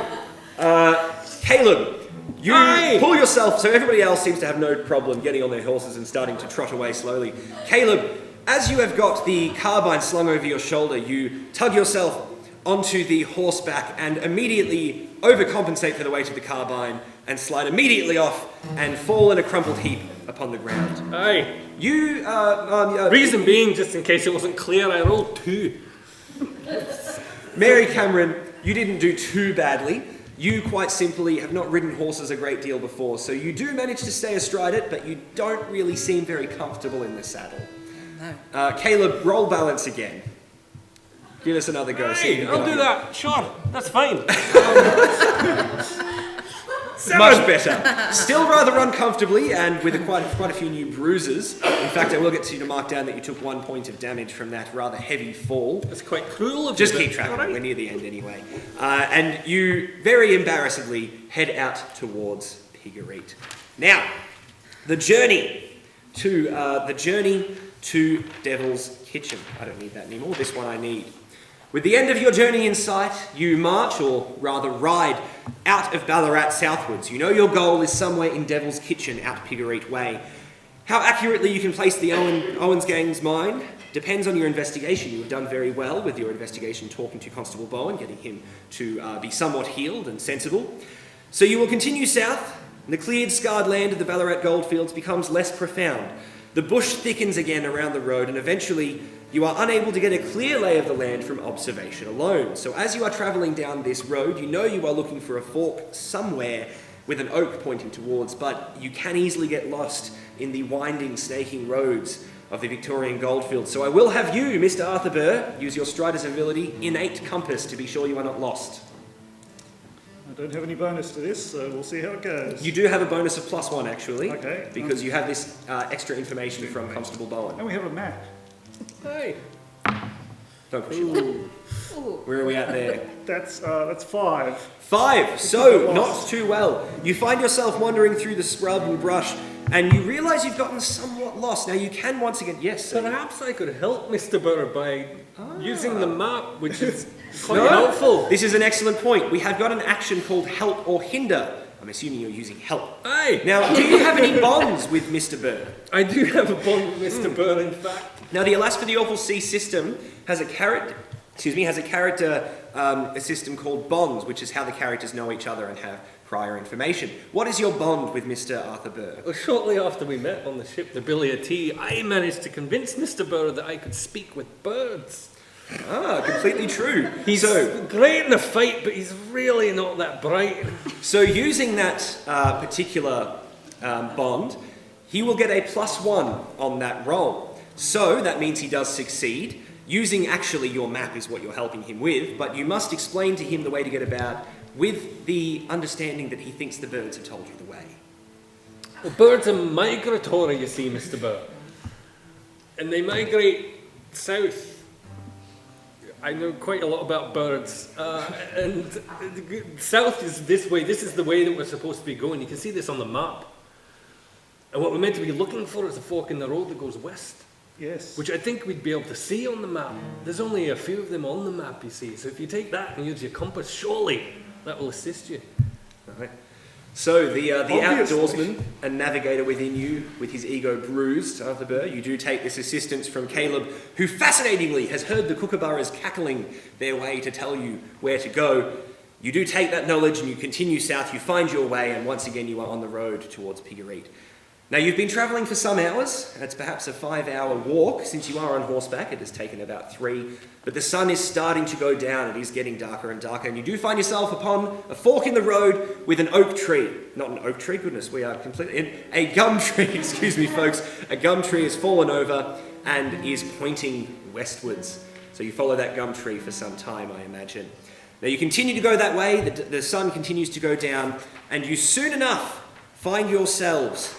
Caleb, you pull yourself, so everybody else seems to have no problem getting on their horses and starting to trot away slowly. Caleb, as you have got the carbine slung over your shoulder, you tug yourself onto the horseback and immediately overcompensate for the weight of the carbine and slide immediately off and fall in a crumpled heap upon the ground. Aye. You, Reason being, just in case it wasn't clear, I rolled 2. Mary Cameron, you didn't do too badly. You quite simply have not ridden horses a great deal before, so you do manage to stay astride it, but you don't really seem very comfortable in the saddle. No. Caleb, roll balance again. Give us another go. Hey, I'll do that. Sure, that's fine. Much better. Still rather uncomfortably and with quite a few new bruises. In fact, I will get you to mark down that you took 1 point of damage from that rather heavy fall. That's quite cruel of you. Just keep track of it. We're near the end anyway. And you very embarrassedly head out towards Piggereat. Now, the journey to Devil's Kitchen. I don't need that anymore. This one I need. With the end of your journey in sight, you march, or rather ride, out of Ballarat southwards. You know your goal is somewhere in Devil's Kitchen, out Piggereat Way. How accurately you can place the Owens gang's mind depends on your investigation. You have done very well with your investigation talking to Constable Bowen, getting him to be somewhat healed and sensible. So you will continue south, and the cleared, scarred land of the Ballarat goldfields becomes less profound. The bush thickens again around the road, and eventually you are unable to get a clear lay of the land from observation alone. So as you are travelling down this road, you know you are looking for a fork somewhere with an oak pointing towards, but you can easily get lost in the winding, snaking roads of the Victorian goldfields. So I will have you, Mr Arthur Burke, use your strider's ability, innate compass, to be sure you are not lost. I don't have any bonus to this, so we'll see how it goes. You do have a bonus of +1, actually, okay, because you have this extra information from Constable Bowen. And we have a map. Hey. Don't push it. Where are we at there? That's 5. 5. So, not too well. You find yourself wandering through the scrub and brush, and you realise you've gotten somewhat lost. Now, you can once again... Yes, sir. Perhaps I could help Mr Burr by using the map, which is quite helpful. This is an excellent point. We have got an action called Help or Hinder. I'm assuming you're using help. Aye. Now, do you have any bonds with Mr Burr? I do have a bond with Mr Burr, in fact. Now, the Alas for the Awful Sea system has a character system called bonds, which is how the characters know each other and have prior information. What is your bond with Mr Arthur Burke? Well, shortly after we met on the ship, the Billy of Tea, I managed to convince Mr Burr that I could speak with birds. Ah, completely true. He's great in the fight, but he's really not that bright. So using that particular bond, he will get a +1 on that roll. So that means he does succeed. Using actually your map is what you're helping him with, but you must explain to him the way to get about with the understanding that he thinks the birds have told you the way. Well, birds are migratory, you see, Mr. Burke. And they migrate south. I know quite a lot about birds. And south is this way. This is the way that we're supposed to be going. You can see this on the map. And what we're meant to be looking for is a fork in the road that goes west. Yes. Which I think we'd be able to see on the map. There's only a few of them on the map, you see. So if you take that and use your compass, surely that will assist you. All right. So the outdoorsman and navigator within you, with his ego bruised, Arthur Burke, you do take this assistance from Caleb, who fascinatingly has heard the kookaburras cackling their way to tell you where to go. You do take that knowledge and you continue south, you find your way, and once again you are on the road towards Piggereet. Now you've been travelling for some hours, and it's perhaps a 5-hour walk. Since you are on horseback, it has taken about 3, but the sun is starting to go down, it is getting darker and darker, and you do find yourself upon a fork in the road with an oak tree. Not an oak tree, goodness, we are completely... A gum tree, excuse me folks. A gum tree has fallen over and is pointing westwards. So you follow that gum tree for some time, I imagine. Now you continue to go that way, the sun continues to go down, and you soon enough find yourselves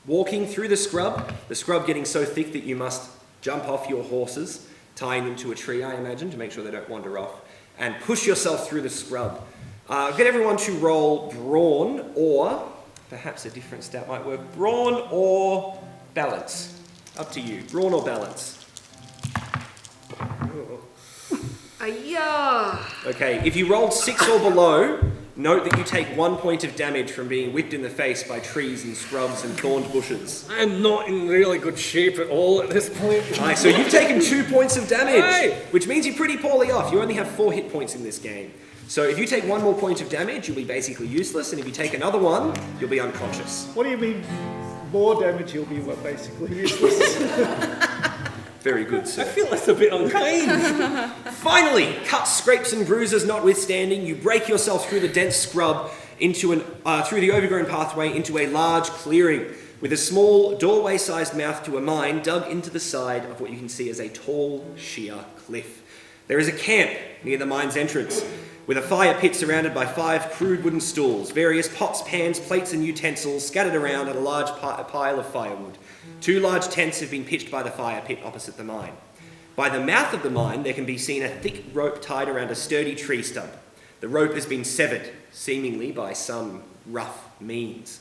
walking through the scrub getting so thick that you must jump off your horses, tying them to a tree, I imagine, to make sure they don't wander off, and push yourself through the scrub. Get everyone to roll brawn, or perhaps a different stat might work, brawn or balance. Up to you, brawn or balance. Okay, if you rolled 6 or below, note that you take 1 point of damage from being whipped in the face by trees and scrubs and thorned bushes. I'm not in really good shape at all at this point. Aye, so you've taken 2 points of damage, which means you're pretty poorly off. You only have 4 hit points in this game. So if you take 1 more point of damage, you'll be basically useless, and if you take another one, you'll be unconscious. What do you mean, more damage, you'll be basically useless? Very good, sir. I feel that's a bit unkind. Finally, cuts, scrapes and bruises notwithstanding, you break yourself through the dense scrub through the overgrown pathway into a large clearing with a small doorway-sized mouth to a mine dug into the side of what you can see as a tall, sheer cliff. There is a camp near the mine's entrance with a fire pit surrounded by 5 crude wooden stools, various pots, pans, plates and utensils scattered around on a large pile of firewood. 2 large tents have been pitched by the fire pit opposite the mine. By the mouth of the mine, there can be seen a thick rope tied around a sturdy tree stump. The rope has been severed, seemingly by some rough means.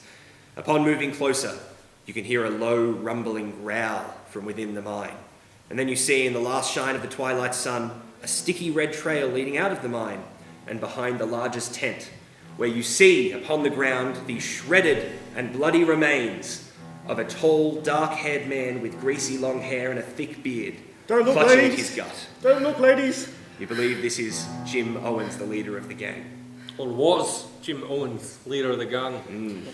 Upon moving closer, you can hear a low, rumbling growl from within the mine. And then you see, in the last shine of the twilight sun, a sticky red trail leading out of the mine and behind the largest tent, where you see upon the ground the shredded and bloody remains of a tall, dark-haired man with greasy long hair and a thick beard, Don't look, clutching ladies. at his gut. Don't look, ladies. You believe this is Jim Owens, the leader of the gang. Or was Jim Owens, leader of the gang.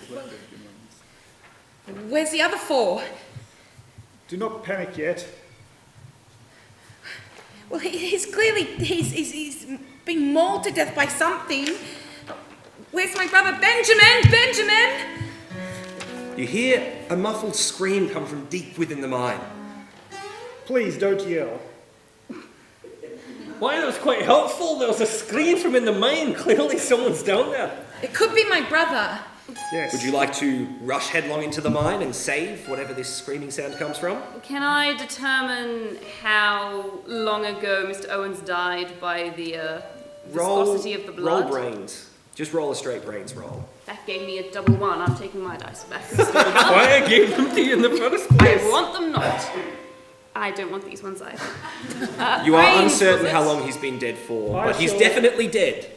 Where's the other 4? Do not panic yet. Well, he's clearly, he's been mauled to death by something. Where's my brother Benjamin? Benjamin! You hear a muffled scream come from deep within the mine. Please don't yell. Why, that was quite helpful. There was a scream from in the mine. Clearly someone's down there. It could be my brother. Yes. Would you like to rush headlong into the mine and save whatever this screaming sound comes from? Can I determine how long ago Mr. Owens died by the viscosity of the blood? Roll brains. Just roll a straight brains roll. That gave me a double 1. I'm taking my dice back. Why I gave them to you in the first place? I want them not. I don't want these ones either. You are brains, uncertain was it? how long he's been dead for, I but he's shall- definitely dead.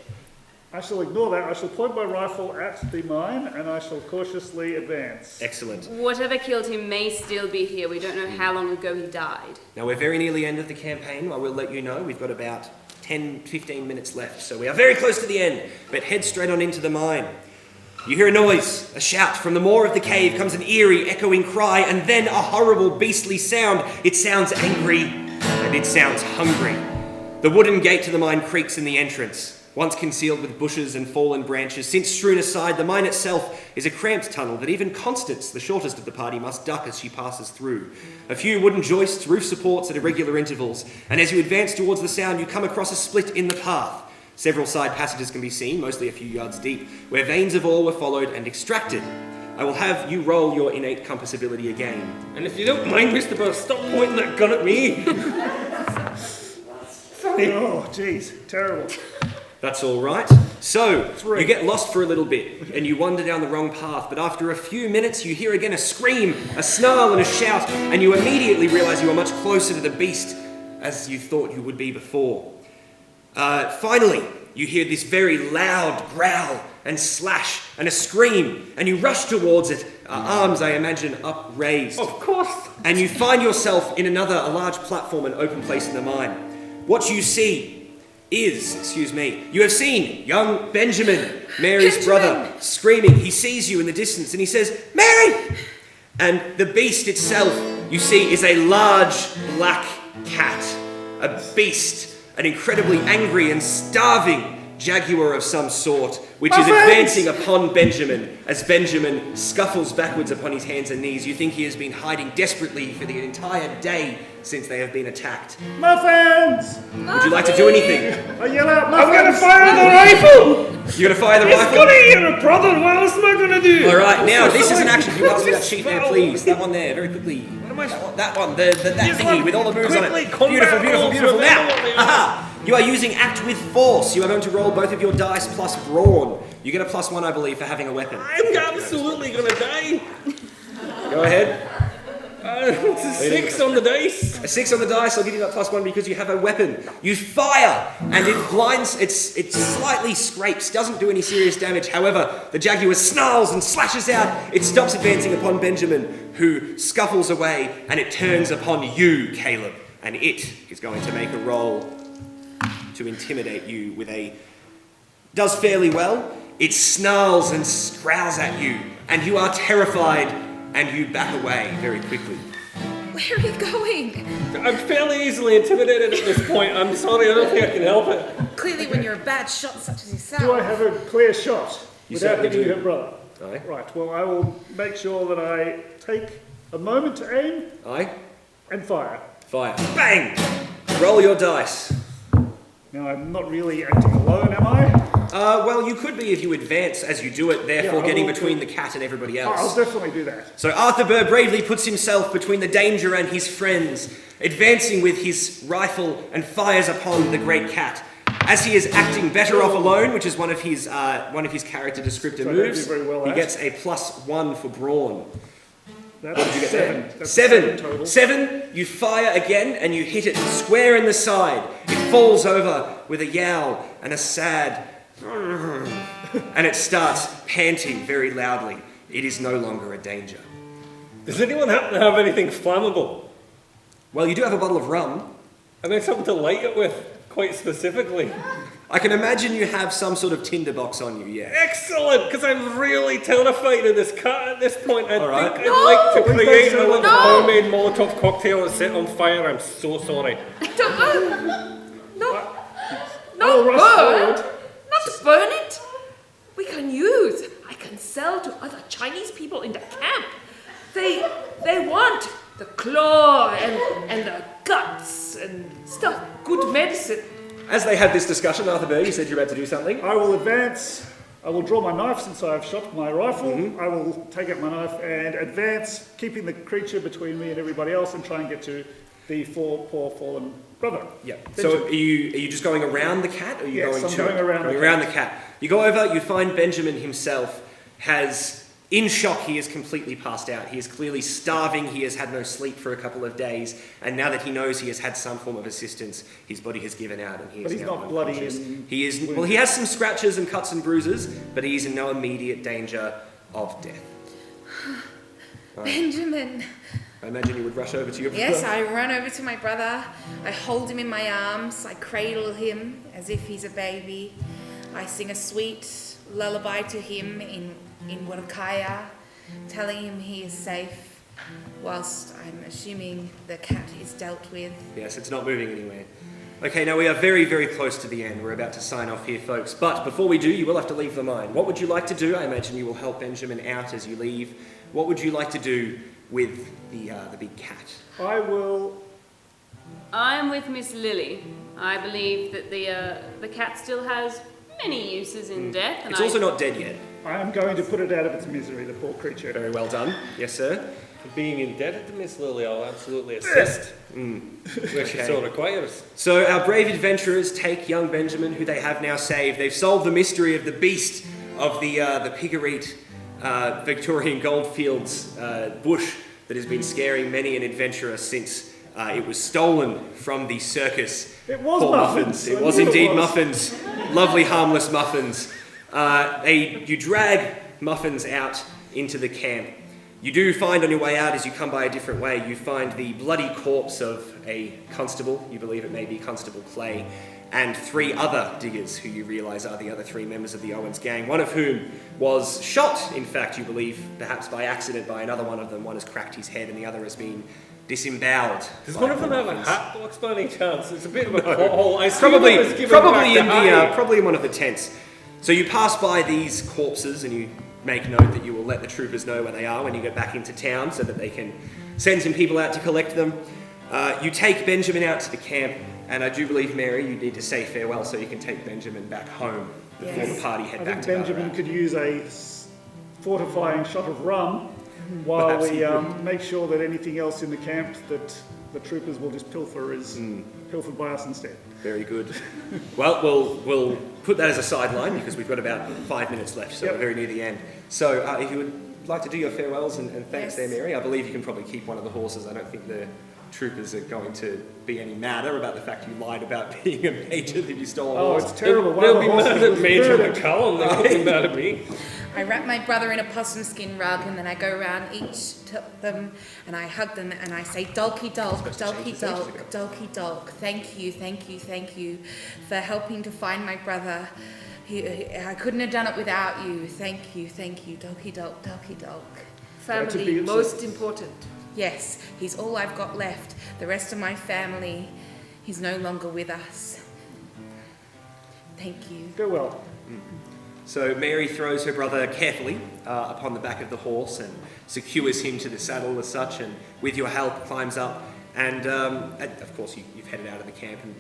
I shall ignore that. I shall point my rifle at the mine and I shall cautiously advance. Excellent. Whatever killed him may still be here. We don't know how long ago he died. Now we're very near the end of the campaign. I will let you know we've got about 10-15 minutes left, so we are very close to the end, but head straight on into the mine. You hear a noise, a shout. From the maw of the cave comes an eerie, echoing cry, and then a horrible, beastly sound. It sounds angry, and it sounds hungry. The wooden gate to the mine creaks in the entrance. once concealed with bushes and fallen branches. Since strewn aside, the mine itself is a cramped tunnel that even Constance, the shortest of the party, must duck as she passes through. A few wooden joists, roof supports at irregular intervals, and as you advance towards the sound, you come across a split in the path. Several side passages can be seen, mostly a few yards deep, where veins of ore were followed and extracted. I will have you roll your innate compass ability again. And if you don't mind, Mr. Burke, stop pointing that gun at me. Oh, jeez, terrible. That's all right. So, you get lost for a little bit, and you wander down the wrong path, but after a few minutes, you hear again a scream, a snarl, and a shout, and you immediately realise you are much closer to the beast as you thought you would be before. Finally, you hear this very loud growl and slash and a scream, and you rush towards it, arms, I imagine, upraised. Of course. And you find yourself in a large platform and open place in the mine. What you see is, you have seen young Benjamin, Mary's brother, screaming. He sees you in the distance and he says, "Mary!" And the beast itself, you see, is a large black cat. A beast. An incredibly angry and starving jaguar of some sort, which is advancing upon Benjamin as Benjamin scuffles backwards upon his hands and knees. You think he has been hiding desperately for the entire day since they have been attacked. Muffins! Would you like to do anything? I yell out, muffins! I'm going to fire the rifle! You're going to fire the It's rifle? going to eat a brother. What else am I going to do? All right, now this is an action. You pass me that sheet there, please. That one there, very quickly. What am I? That one, that thingy with all the moves on Quickly, it. combat Beautiful. rules, Now, remember what they are. aha! You are using Act with Force. You are going to roll both of your dice plus brawn. You get a +1, I believe, for having a weapon. I'm absolutely going to die. Go ahead. It's a 6 on the dice. A 6 on the dice, I'll give you that +1 because you have a weapon. You fire, and it blinds, it slightly scrapes, doesn't do any serious damage. However, the jaguar snarls and slashes out. It stops advancing upon Benjamin, who scuffles away, and it turns upon you, Caleb. And it is going to make a roll to intimidate you with does fairly well. It snarls and growls at you, and you are terrified, and you back away very quickly. Where are you going? I'm fairly easily intimidated at this point. I'm sorry, I don't think I can help it. Clearly when you're a bad shot such as yourself. Do I have a clear shot You without certainly hitting do. her brother? Aye. Right, well, I will make sure that I take a moment to aim Aye. and fire. Fire. Bang! Roll your dice. Now, I'm not really acting alone, am I? Well, you could be if you advance as you do it, therefore Yeah, I getting will between do. the cat and everybody I'll else. definitely do that. So Arthur Burke bravely puts himself between the danger and his friends, advancing with his rifle and fires upon the great cat. As he is acting better off alone, which is one of his character descriptor So I don't moves, do very well he at. gets a +1 for brawn. That's What did you get 7. there? That's 7 total. 7. You fire again and you hit it square in the side. It falls over with a yowl and a sad, and it starts panting very loudly. It is no longer a danger. Does anyone happen to have anything flammable? Well, you do have a bottle of rum. And then something to light it with, quite specifically. I can imagine you have some sort of tinderbox on you, yeah. Excellent, because I'm really terrified of this cat at this point. I All right. think I'd like to Please create a don't little say homemade Molotov cocktail and set on fire. I'm so sorry. I'll rush forward. Not to burn it. I can sell to other Chinese people in the camp. They want the claw and the guts and stuff. Good medicine. As they had this discussion, Arthur Burke, you said you're about to do something. I will advance. I will draw my knife since I've shot my rifle. Mm-hmm. I will take out my knife and advance, keeping the creature between me and everybody else, and try and get to the poor fallen brother. Yeah. So are you just going around the cat, or are you Yes, going I'm to going around the around the cat? You go over. You find Benjamin himself has, in shock, he is completely passed out. He is clearly starving. He has had no sleep for a couple of days, and now that he knows he has had some form of assistance, his body has given out, and he is But he's now not bloody unconscious. and He is. wounded. Well, he has some scratches and cuts and bruises, but he is in no immediate danger of death. Benjamin. I imagine you would rush over to your brother. Yes, I run over to my brother. I hold him in my arms. I cradle him as if he's a baby. I sing a sweet lullaby to him in Wakaya, telling him he is safe, whilst I'm assuming the cat is dealt with. Yes, it's not moving anywhere. Okay, now we are very, very close to the end. We're about to sign off here, folks. But before we do, you will have to leave the mine. What would you like to do? I imagine you will help Benjamin out as you leave. What would you like to do with the big cat? I'm with Miss Lily. I believe that the cat still has many uses in death. And It's also not dead yet. I am going to put it out of its misery, the poor creature. Very well done. Yes, sir. For being indebted to Miss Lily, I'll absolutely assist where she so requires. So our brave adventurers take young Benjamin, who they have now saved. They've solved the mystery of the beast of the Piggereet Victorian Goldfields bush that has been scaring many an adventurer since it was stolen from the circus. It was Poor muffins. It was indeed muffins. Lovely, harmless muffins. You drag muffins out into the camp. You do find on your way out, as you come by a different way, you find the bloody corpse of a constable. You believe it may be Constable Clay, and 3 other diggers who you realise are the other 3 members of the Owens gang, one of whom was shot, in fact, you believe, perhaps by accident by another one of them. One has cracked his head and the other has been disemboweled. Does one of them have a hat box by any chance? It's a bit of a pothole. Probably in one of the tents. So you pass by these corpses and you make note that you will let the troopers know where they are when you get back into town so that they can send some people out to collect them. You take Benjamin out to the camp, and I do believe, Mary, you need to say farewell so you can take Benjamin back home before the party head back to Ballarat. Benjamin could use a fortifying shot of rum while we make sure that anything else in the camp that the troopers will just pilfer is pilfered by us instead. Very good. Well, we'll put that as a sideline because we've got about 5 minutes left, so we're very near the end. So if you would like to do your farewells and thanks there, Mary, I believe you can probably keep one of the horses. I don't think the troopers are going to be any madder about the fact you lied about being a major that you stole a horse. Oh, it's terrible. They'll be mad at Major McCullum. They won't be mad at me. I wrap my brother in a possum skin rug and then I go around each to them and I hug them and I say, Dulky Dulk, Dulky Dulk, Dulky Dulk. Thank you, thank you, thank you for helping to find my brother. I couldn't have done it without you. Thank you, Dulky Dulk, Dulky Dulk. Family, most important. Yes, he's all I've got left. The rest of my family, he's no longer with us. Thank you. Farewell. So Mary throws her brother carefully upon the back of the horse and secures him to the saddle as such, and with your help climbs up. And of course you've headed out of the camp and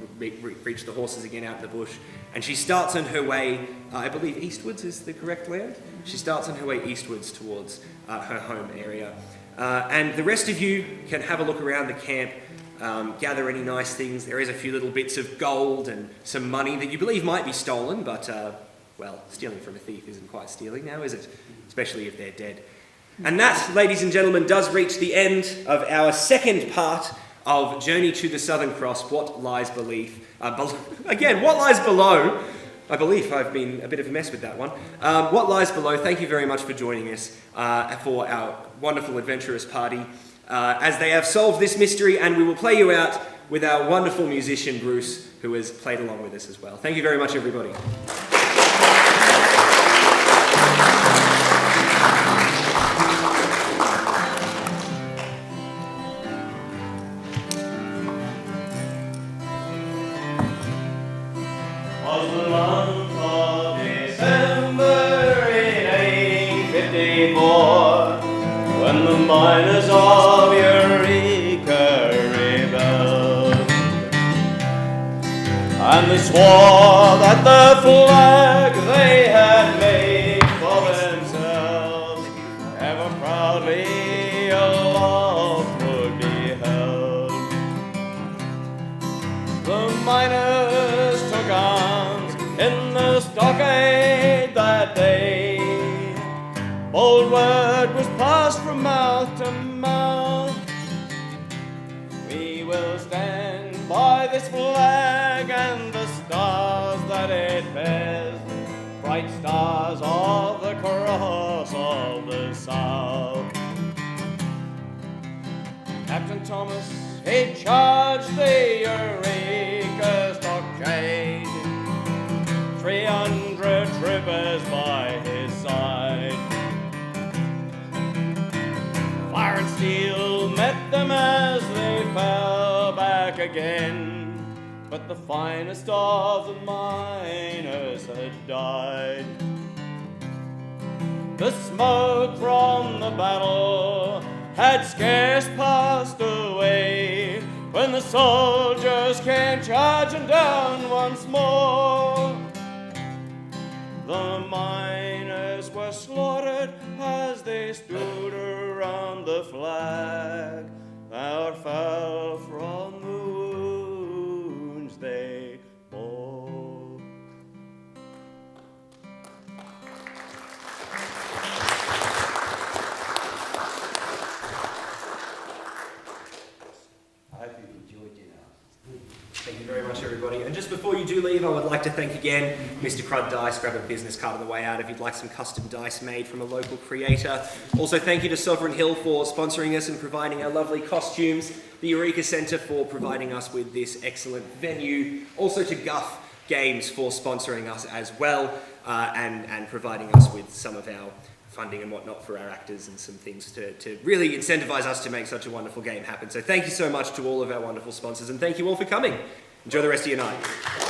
reached the horses again out in the bush. And she starts on her way, I believe eastwards is the correct land? She starts on her way eastwards towards her home area. And the rest of you can have a look around the camp, gather any nice things. There is a few little bits of gold and some money that you believe might be stolen, but well, stealing from a thief isn't quite stealing now, is it? Especially if they're dead. And that, ladies and gentlemen, does reach the end of our second part of Journey to the Southern Cross, What Lies Beneath. Again, What Lies Below? I believe I've been a bit of a mess with that one. What Lies Below, thank you very much for joining us for our wonderful adventurous party as they have solved this mystery, and we will play you out with our wonderful musician, Bruce, who has played along with us as well. Thank you very much, everybody. When the miners of Eureka rebelled, and they swore that the flag they had made for themselves ever proudly aloft would be held. The miners took arms in the stockade that day. Bold word was passed from mouth to mouth. We will stand by this flag and the stars that it bears, bright stars of the cross of the South. Captain Thomas, he charged the Eureka stockade, 300 troopers by his side. Fire and steel met them as they fell back again, but but the finest of the miners had died. The smoke from the battle had scarce passed away when the soldiers came charging down once more. The miners were slaughtered as they stood around the flag that fell from the wounds they bore. I hope you enjoyed dinner. Thank you very much, everybody. And just before you do leave, I would like to thank again Mr Crud Dice. Grab a business card on the way out if you'd like some custom dice made from a local creator. Also, thank you to Sovereign Hill for sponsoring us and providing our lovely costumes. The Eureka Centre for providing us with this excellent venue. Also to Guff Games for sponsoring us as well and providing us with some of our funding and whatnot for our actors and some things to really incentivise us to make such a wonderful game happen. So thank you so much to all of our wonderful sponsors and thank you all for coming. Enjoy the rest of your night.